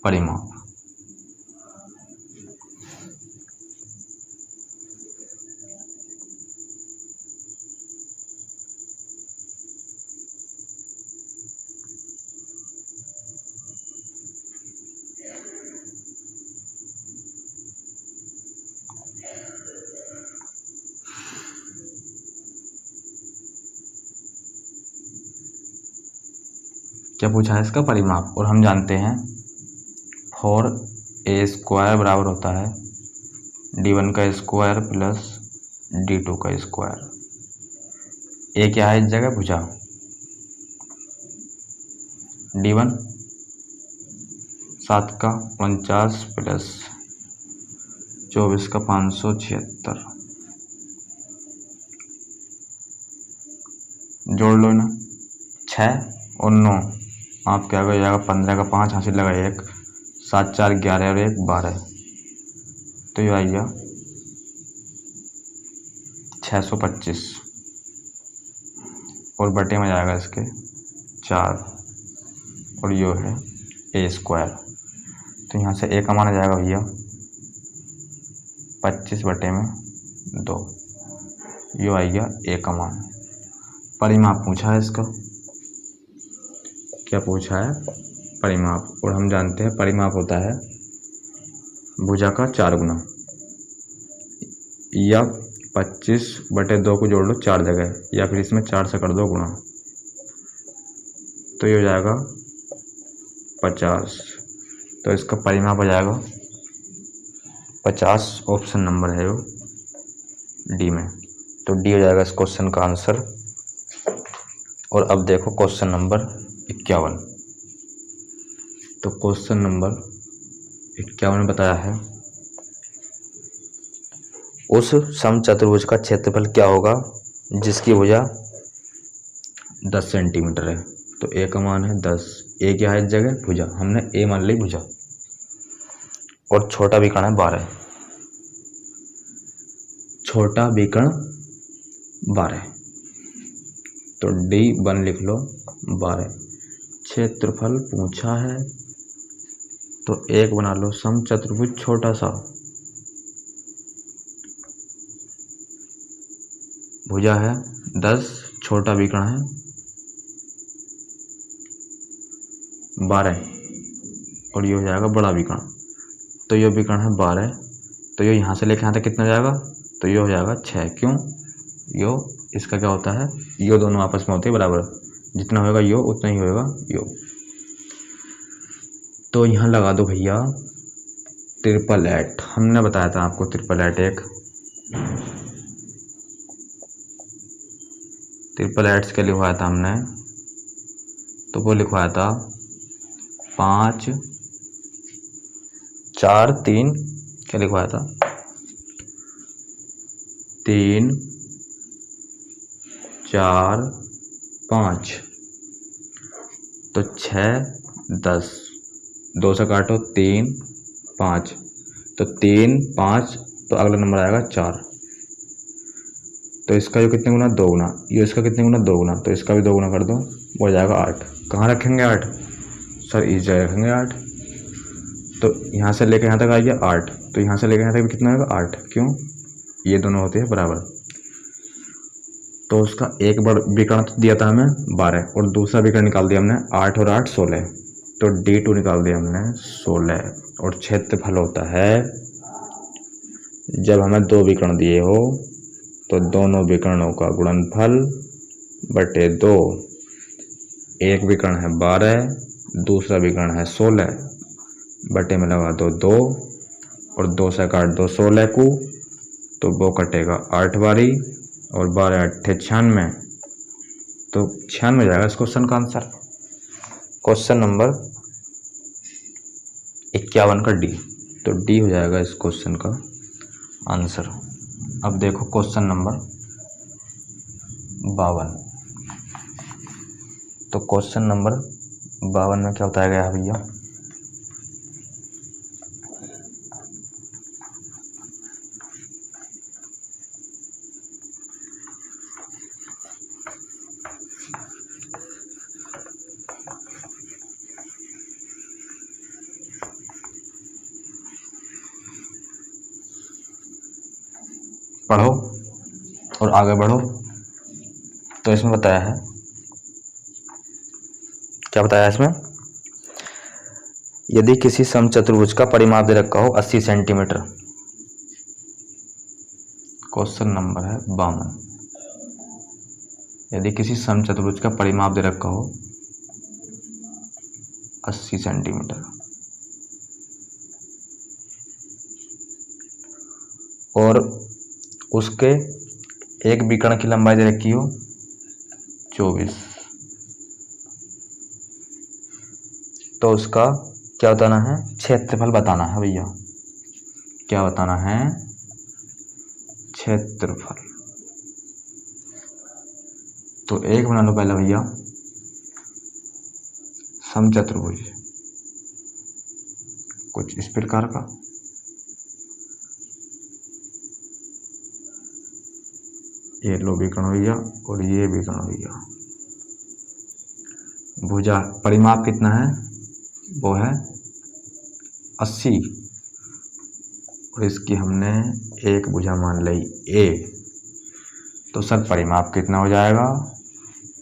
परिमाप। क्या पूछा है, इसका परिमाप। और हम जानते हैं 4a² बराबर होता है d1 का स्क्वायर प्लस d2 का स्क्वायर। ए क्या है इस जगह, भुजा। d1 7 का 49 प्लस 24 का 576, जोड़ लो ना, 6 और 9, आप क्या हो जाएगा 15 का 5 हासिल लगा 1, 7 4 11 और 1 12, तो ये आइएगा 625 और बटे में जाएगा इसके 4 और यो है a²। तो यहाँ से a का मान आ जाएगा भैया 25 बटे में 2, यो आइएगा a का मान। परिमाप पूछा है इसका, क्या पूछा है, परिमाप। और हम जानते हैं परिमाप होता है भुजा का 4 गुना, या 25 बटे 2 को जोड़ लो 4 जगह, या फिर इसमें 4 से कर दो गुना, तो ये हो जाएगा 50। तो इसका परिमाप आ जाएगा 50, ऑप्शन नंबर है वो डी में। तो डी हो जाएगा इस क्वेश्चन का आंसर। और अब देखो क्वेश्चन नंबर 51। तो क्वेश्चन नंबर 51 में बताया है उस समचतुर्भुज का क्षेत्रफल क्या होगा जिसकी भुजा 10 सेंटीमीटर है। तो ए का मान है 10, ए क्या है इस जगह, भुजा, हमने ए मान ली भुजा। और छोटा विकर्ण है 12, छोटा विकर्ण 12, तो D1 लिख लो 12। क्षेत्रफल पूछा है तो एक बना लो समचतुर्भुज छोटा सा, भुजा है 10, छोटा विकर्ण है 12 और ये हो जाएगा बड़ा विकर्ण। तो ये विकर्ण है 12, तो ये यहाँ से लेके यहाँ तक कितना जाएगा, तो ये हो जाएगा 6। क्यों, यो इसका क्या होता है, यो दोनों आपस में होते हैं बराबर, जितना होगा यो उतना ही होगा यो। तो यहाँ लगा दो भैया 888। हमने बताया था आपको 888 888 के लिखवाया था हमने, तो वो लिखवाया था 5 4 3, क्या लिखवाया था 3 4 5, तो 6 10, 2 से काटो 3 5, तो 3 5, तो अगला नंबर आएगा 4। तो इसका जो कितने गुना 2 गुना, ये इसका कितने गुना 2 गुना, तो इसका भी 2 गुना कर दो, वो हो जाएगा 8। कहाँ रखेंगे 8 सर, इस जगह रखेंगे 8। तो यहाँ से लेके यहाँ तक आ गया 8, तो यहाँ से लेके यहाँ तक भी कितना होगा 8, क्यों, ये दोनों होते हैं बराबर। तो उसका एक विकर्ण दिया था हमें 12 और दूसरा विकर्ण निकाल दिया हमने 8 और 8 16, तो D2 निकाल दिया हमने 16। और क्षेत्रफल होता है जब हमें 2 विकर्ण दिए हो तो दोनों विकर्णों का गुणनफल बटे 2। एक विकर्ण है 12, दूसरा विकर्ण है 16, बटे में लगा दो 2 और 2 से काट दो 16 को, तो वो कटेगा 8 बारी और 12 8 96, तो 96 जाएगा इस क्वेश्चन का आंसर। क्वेश्चन नंबर 51 का डी, तो डी हो जाएगा इस क्वेश्चन का आंसर। अब देखो क्वेश्चन नंबर 52। तो क्वेश्चन नंबर 52 में क्या बताया गया है भैया, पढ़ो और आगे बढ़ो। तो इसमें बताया है, क्या बताया है इसमें, यदि किसी समचतुर्भुज का परिमाप दे रखा हो 80 सेंटीमीटर। क्वेश्चन नंबर है 52। यदि किसी समचतुर्भुज का परिमाप दे रखा हो 80 सेंटीमीटर और उसके एक विकर्ण की लंबाई दे रखी हो 24, तो उसका क्या बताना है, क्षेत्रफल बताना है भैया। क्या बताना है, क्षेत्रफल। तो एक बना लो पहले भैया समचतुर्भुज कुछ इस प्रकार का, ये लो विकर्ण भैया और ये विकर्ण भैया। भुजा परिमाप कितना है, वो है 80 और इसकी हमने एक भुजा मान ली ए, तो सर परिमाप कितना हो जाएगा,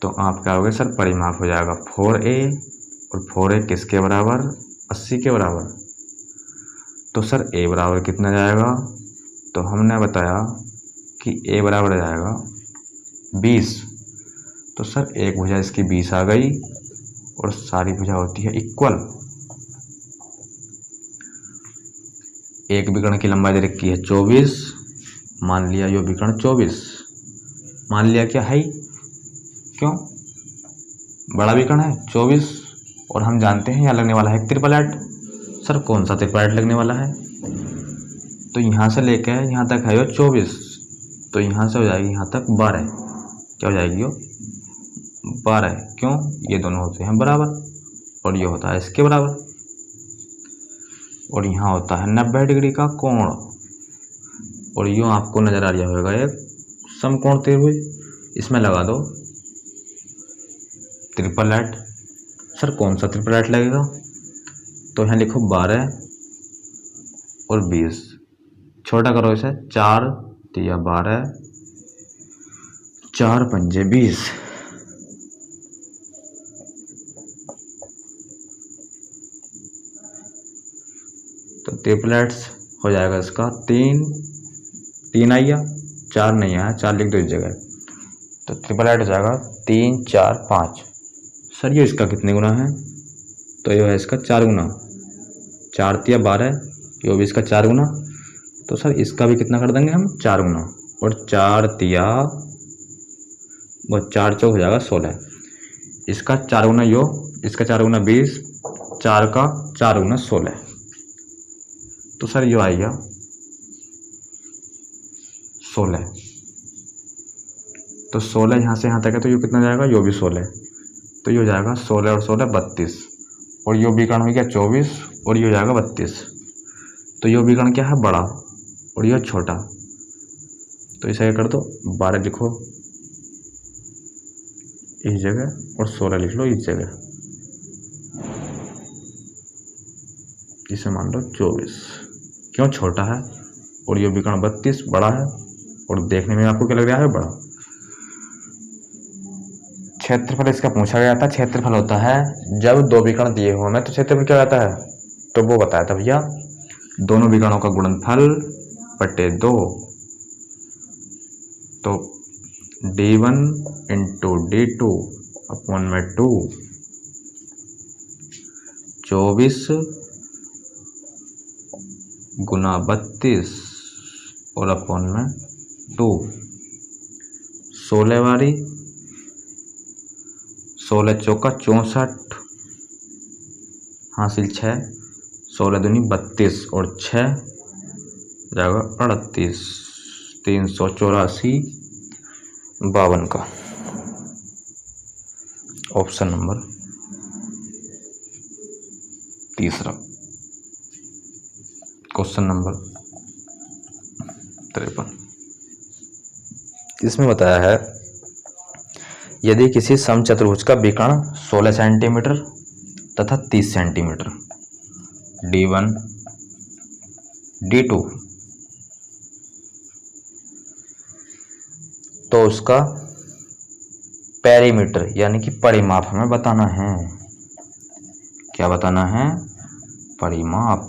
तो आप क्या होगे सर, परिमाप हो जाएगा 4a और 4a किसके बराबर, 80 के बराबर। तो सर a बराबर कितना जाएगा, तो हमने बताया कि a बराबर जाएगा 20, तो सर एक भुजा इसकी 20 आ गई और सारी भुजा होती है इक्वल। एक विकर्ण की लंबाई दे रखी है 24, मान लिया यो विकर्ण 24, मान लिया क्या है, क्यों, बड़ा विकर्ण है 24 और हम जानते हैं यहाँ लगने वाला है 888। सर कौन सा 888 लगने वाला है, तो यहाँ से लेके यहाँ तक है यो 24, तो यहाँ से हो जाएगी यहाँ तक 12, क्या हो जाएगी यो 12, क्यों, ये दोनों होते हैं बराबर और ये होता है इसके बराबर, और यहाँ होता है 90 डिग्री का कोण, और यूँ आपको नजर आ रहा होगा एक समकोण त्रिभुज, इसमें लगा दो 888। सर कौन सा 888 लगेगा, तो यहाँ लिखो 12 और 20, छोटा करो इसे, 4 तिया 12, 4 पंजे 20, तो ट्रिपलेट्स हो जाएगा इसका 3 आइया, 4 नहीं आया, 4 लिख दो इस जगह, तो ट्रिपलेट हो जाएगा 3 4 5। सर ये इसका कितने गुना है, तो ये है इसका 4 गुना, 4 तिया 12, यो भी इसका 4 गुना, तो सर इसका भी कितना कर देंगे हम 4 गुना, और 4 तिया वो 4 चौक हो जाएगा 16, इसका 4 गुना यो, इसका 4 गुना 20, 4 का 4 गुना 16, तो सर यो आएगा 16, तो 16 यहाँ से यहाँ तक है, तो यो कितना जाएगा, यो भी 16, तो ये हो जाएगा 16 और 16 32, और यो विकर्ण हो गया 24, और ये हो जाएगा 32, तो यो विकर्ण क्या है, बड़ा, और यह छोटा, तो इसे कर दो 12 लिखो इस जगह और 16 लिख लो इस जगह, इसे मान लो 24, क्यों छोटा है, और ये विकर्ण 32 बड़ा है, और देखने में आपको क्या लग रहा है, बड़ा। क्षेत्रफल इसका पूछा गया था, क्षेत्रफल होता है जब दो विकर्ण दिए हो, हमें तो क्षेत्रफल क्या रहता है, तो वो बताया था भैया, दोनों विकर्णों का गुणनफल बटे 2, तो d1 इंटू d2 अपॉन में 2, 24 गुना 32 और अपॉन में 2, 16 वाली, 16 चौका 64 हासिल 6, 16 दूनी 32 और 6 जाएगा 38, 384 52 का ऑप्शन नंबर तीसरा। क्वेश्चन नंबर 53, इसमें बताया है यदि किसी समचतुर्भुज का विकर्ण 16 सेंटीमीटर तथा 30 सेंटीमीटर d1 d2, तो उसका पेरीमीटर यानी कि परिमाप हमें बताना है। क्या बताना है, परिमाप।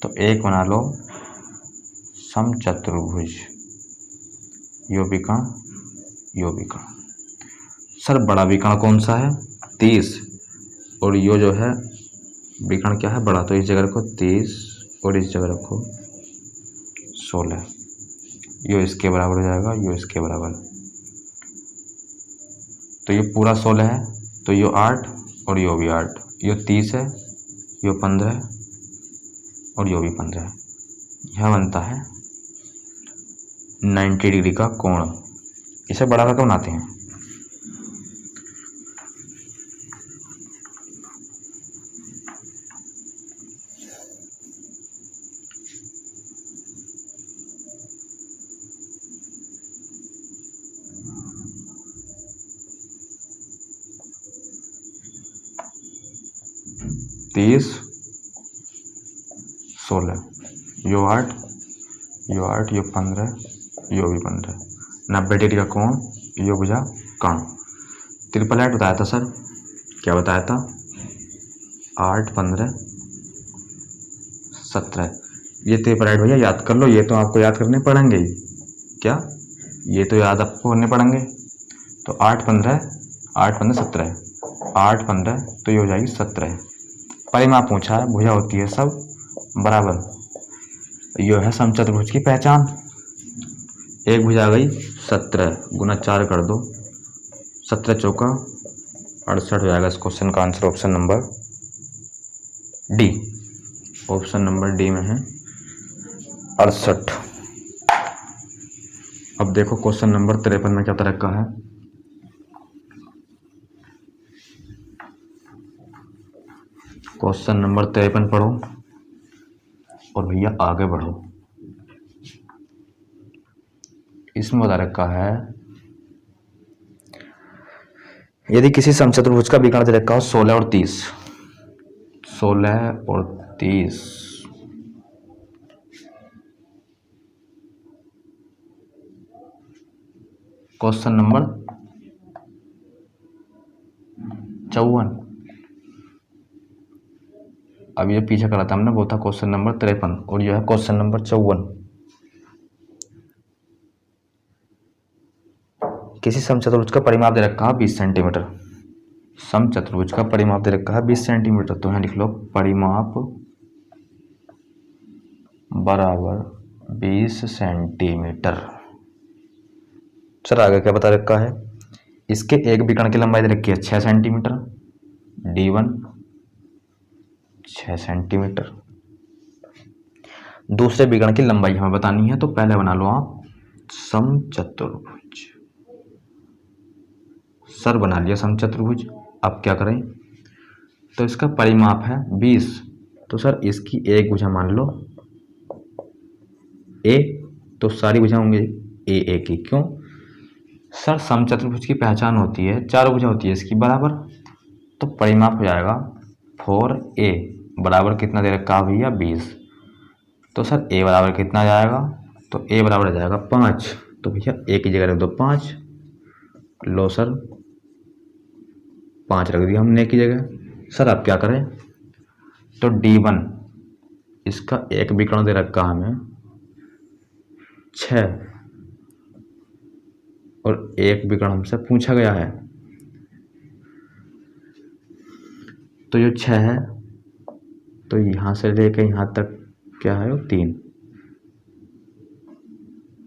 तो एक बना लो समचतुर्भुज, यो विकर्ण। सर बड़ा विकर्ण कौन सा है, 30, और यो जो है विकर्ण क्या है, बड़ा, तो इस जगह रखो 30 और इस जगह रखो 16, यो इसके बराबर हो जाएगा, यो इसके बराबर, तो ये पूरा 16 है, तो यो 8 और यो भी 8, यो 30 है, यो 15 और यो भी 15 है, यह बनता है 90 डिग्री का कोण। इसे बड़ा करके बनाते हैं। तीस 16, यो 8 यो 15 यो भी 15, 90 डिग्री का कोण, यो बुझा कण। 888 बताया था सर, क्या बताया था, 8 15 17, ये 888 भैया याद कर लो, ये तो आपको याद करने पड़ेंगे ही, क्या ये तो याद आपको करने पड़ेंगे। तो 8 15 17, 8 15 तो ये हो जाएगी 17, परिमाप पूछा है, भुजा होती है सब बराबर, यो है समचतुर्भुज की पहचान। एक भुजा गई 17 गुना 4 कर दो, 17 चौका 68 हो जाएगा। इस क्वेश्चन का answer option number D, option number D में है 68। अब देखो क्वेश्चन नंबर 53 में क्या तरह का है। क्वेश्चन नंबर 53 पढ़ो और भैया आगे बढ़ो। इसमें बता रखा है यदि किसी समचतुर्भुज का विकर्ण दे रखा हो 16 और 30, 16 और 30, क्वेश्चन नंबर 54, अब ये पीछे करा था हमने, वो था क्वेश्चन नंबर 53 और यह है क्वेश्चन नंबर 54। किसी समचतुर्भुज का परिमाप दे रखा है 20 सेंटीमीटर, समचतुर्भुज का परिमाप दे रखा है 20 सेंटीमीटर, तो यहाँ लिख लो परिमाप बराबर 20 सेंटीमीटर। चल आगे क्या बता रखा है, इसके एक विकर्ण की लंबाई दे रखी है 6 सेंटीमीटर, D1 6 सेंटीमीटर। दूसरे विकर्ण की लंबाई हमें बतानी है, तो पहले बना लो आप समचतुर्भुज। सर बना लिया समचतुर्भुज। अब क्या करें, तो इसका परिमाप है 20, तो सर इसकी एक भुजा मान लो ए, तो सारी भुजा होंगे ए की। क्यों सर, समचतुर्भुज की पहचान होती है चारों भुजा होती है इसकी बराबर, तो परिमाप हो जाएगा 4a बराबर कितना दे रखा है भैया 20। तो सर a बराबर कितना जाएगा, तो a बराबर आ जाएगा 5, तो भैया a की जगह रख दो 5। लो सर 5 रख दिया हमने a की जगह। सर अब क्या करें, तो D1 इसका एक विकर्ण दे रखा हमें 6 और एक विकर्ण हमसे पूछा गया है, तो जो 6 है तो यहाँ से लेकर यहाँ तक क्या है वो 3,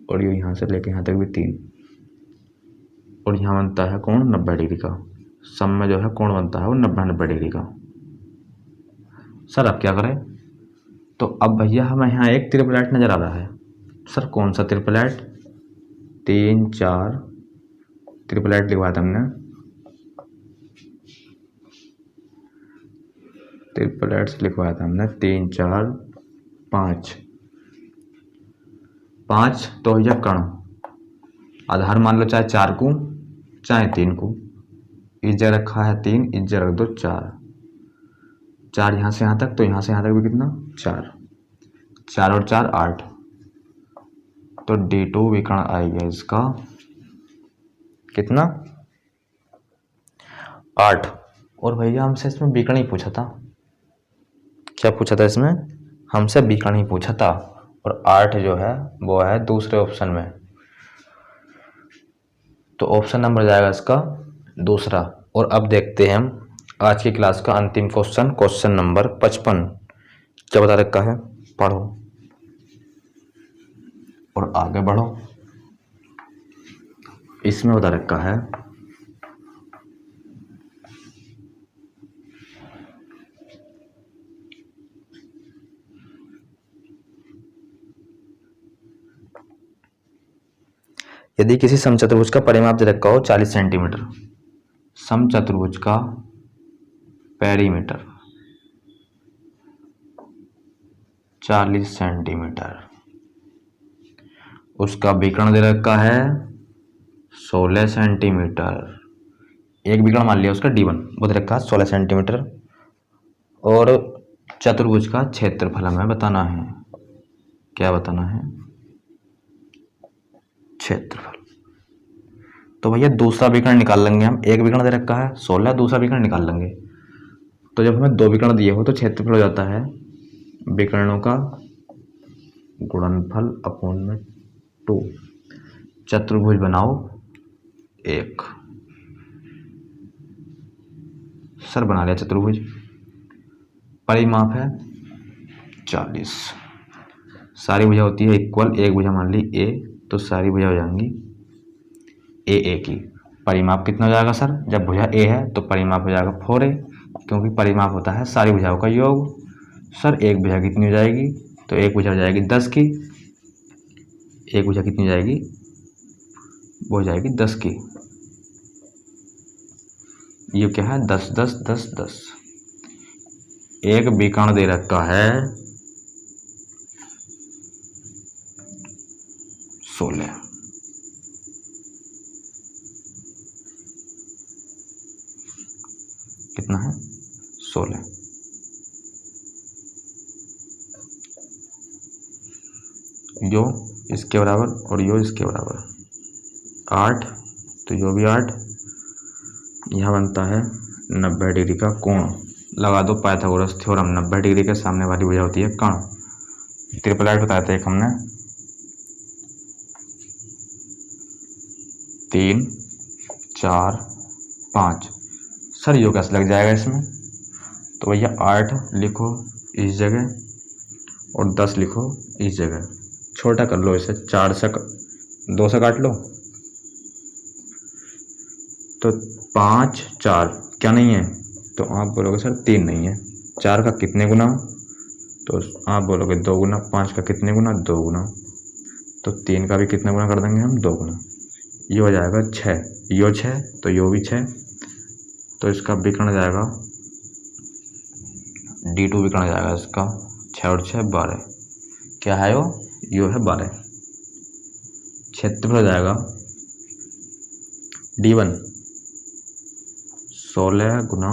और ये यहाँ से लेकर यहाँ तक भी 3, और यहाँ बनता है कोण 90 डिग्री का। सम में जो है कोण बनता है वो 90 डिग्री का। सर अब क्या करें, तो अब भैया हमें यहाँ एक त्रिपलेट नजर आ रहा है। सर कौन सा त्रिपलेट, 3 4 त्रिपलेट लिखवाया था हमने, ट्रिपलेट्स लिखवाया था हमने 3 4 5 5। तो भैया कर्ण आधार मान लो चाहे 4 को चाहे 3 को, इस जगह रखा है 3, इस जगह रख दो 4, 4 यहाँ से यहाँ तक, तो यहाँ से यहाँ तक भी कितना 4, 4 और 4 8, तो D2 विकर्ण आएगा इसका कितना 8। और भैया हमसे इसमें विकर्ण ही पूछा था, क्या पूछा था इसमें, हमसे विकर्ण ही पूछा था, और 8 जो है वो है दूसरे ऑप्शन में, तो ऑप्शन नंबर जाएगा इसका दूसरा। और अब देखते हैं हम आज की क्लास का अंतिम क्वेश्चन, क्वेश्चन नंबर 55। क्या बता रखा है, पढ़ो और आगे बढ़ो। इसमें बता रखा है यदि किसी समचतुर्भुज का परिमाप दे रखा हो 40 सेंटीमीटर, समचतुर्भुज का पेरीमीटर 40 सेंटीमीटर, उसका विकर्ण दे रखा है 16 सेंटीमीटर, एक विकर्ण मान लिया उसका D1 वो दे रखा है 16 सेंटीमीटर, और चतुर्भुज का क्षेत्रफल हमें बताना है। क्या बताना है, क्षेत्रफल। तो भैया दूसरा विकर्ण निकाल लेंगे हम, एक विकर्ण दे रखा है 16, दूसरा विकर्ण निकाल लेंगे। तो जब हमें 2 विकर्ण दिए हो तो क्षेत्रफल हो जाता है विकर्णों का गुणनफल अपॉन में 2। चतुर्भुज बनाओ 1। सर बना लिया चतुर्भुज, परिमाप है 40, सारी भुजा होती है इक्वल, एक भुजा मान ली A, तो सारी भुजा हो जाएंगी ए की। परिमाप कितना हो जाएगा सर, जब भुजा A है तो परिमाप हो जाएगा 4a, क्योंकि परिमाप होता है सारी भुजाओं का योग। सर एक भुजा कितनी हो जाएगी, तो एक भुजा हो जाएगी 10 की, एक भुजा कितनी हो जाएगी, वो हो जाएगी 10 की। ये क्या है 10 10 10 10। एक विकर्ण दे रखा है 16, कितना है 16। यो इसके बराबर और यो इसके बराबर 8, तो यो भी 8। यहाँ बनता है 90 डिग्री का कोण। लगा दो पाइथागोरस थ्योरम, 90 डिग्री के सामने वाली भुजा होती है कर्ण। ट्रिपलेट बताया था एक हमने, 3 4 5, सर यो कैसे लग जाएगा इसमें, तो भैया 8 लिखो इस जगह और 10 लिखो इस जगह, छोटा कर लो इसे, 4 से 2 से काट लो तो 5 4 क्या नहीं है, तो आप बोलोगे सर 3 नहीं है। 4 का कितने गुना, तो आप बोलोगे 2 गुना। 5 का कितने गुना, 2 गुना। तो 3 का भी कितना गुना कर देंगे हम, 2 गुना। ये हो जाएगा 6, यो 6 तो यो भी 6, तो इसका विकर्ण जाएगा D2 विकर्ण जाएगा इसका, 6 और 6 12। क्या है यो है 12। क्षेत्रफल हो जाएगा D1 16 गुना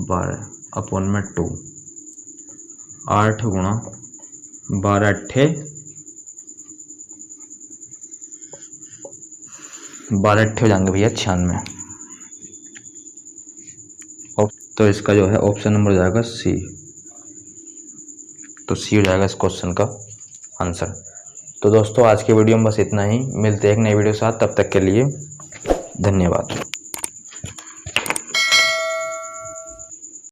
12 अपॉन में 2, 8 गुना 12 अट्ठे 12 अट्ठे हो जाएंगे भैया 96। तो इसका जो है ऑप्शन नंबर हो जाएगा सी। तो सी हो जाएगा इस क्वेश्चन का आंसर। तो दोस्तों आज की वीडियो में बस इतना ही, मिलते हैं एक नई वीडियो के साथ, तब तक के लिए धन्यवाद।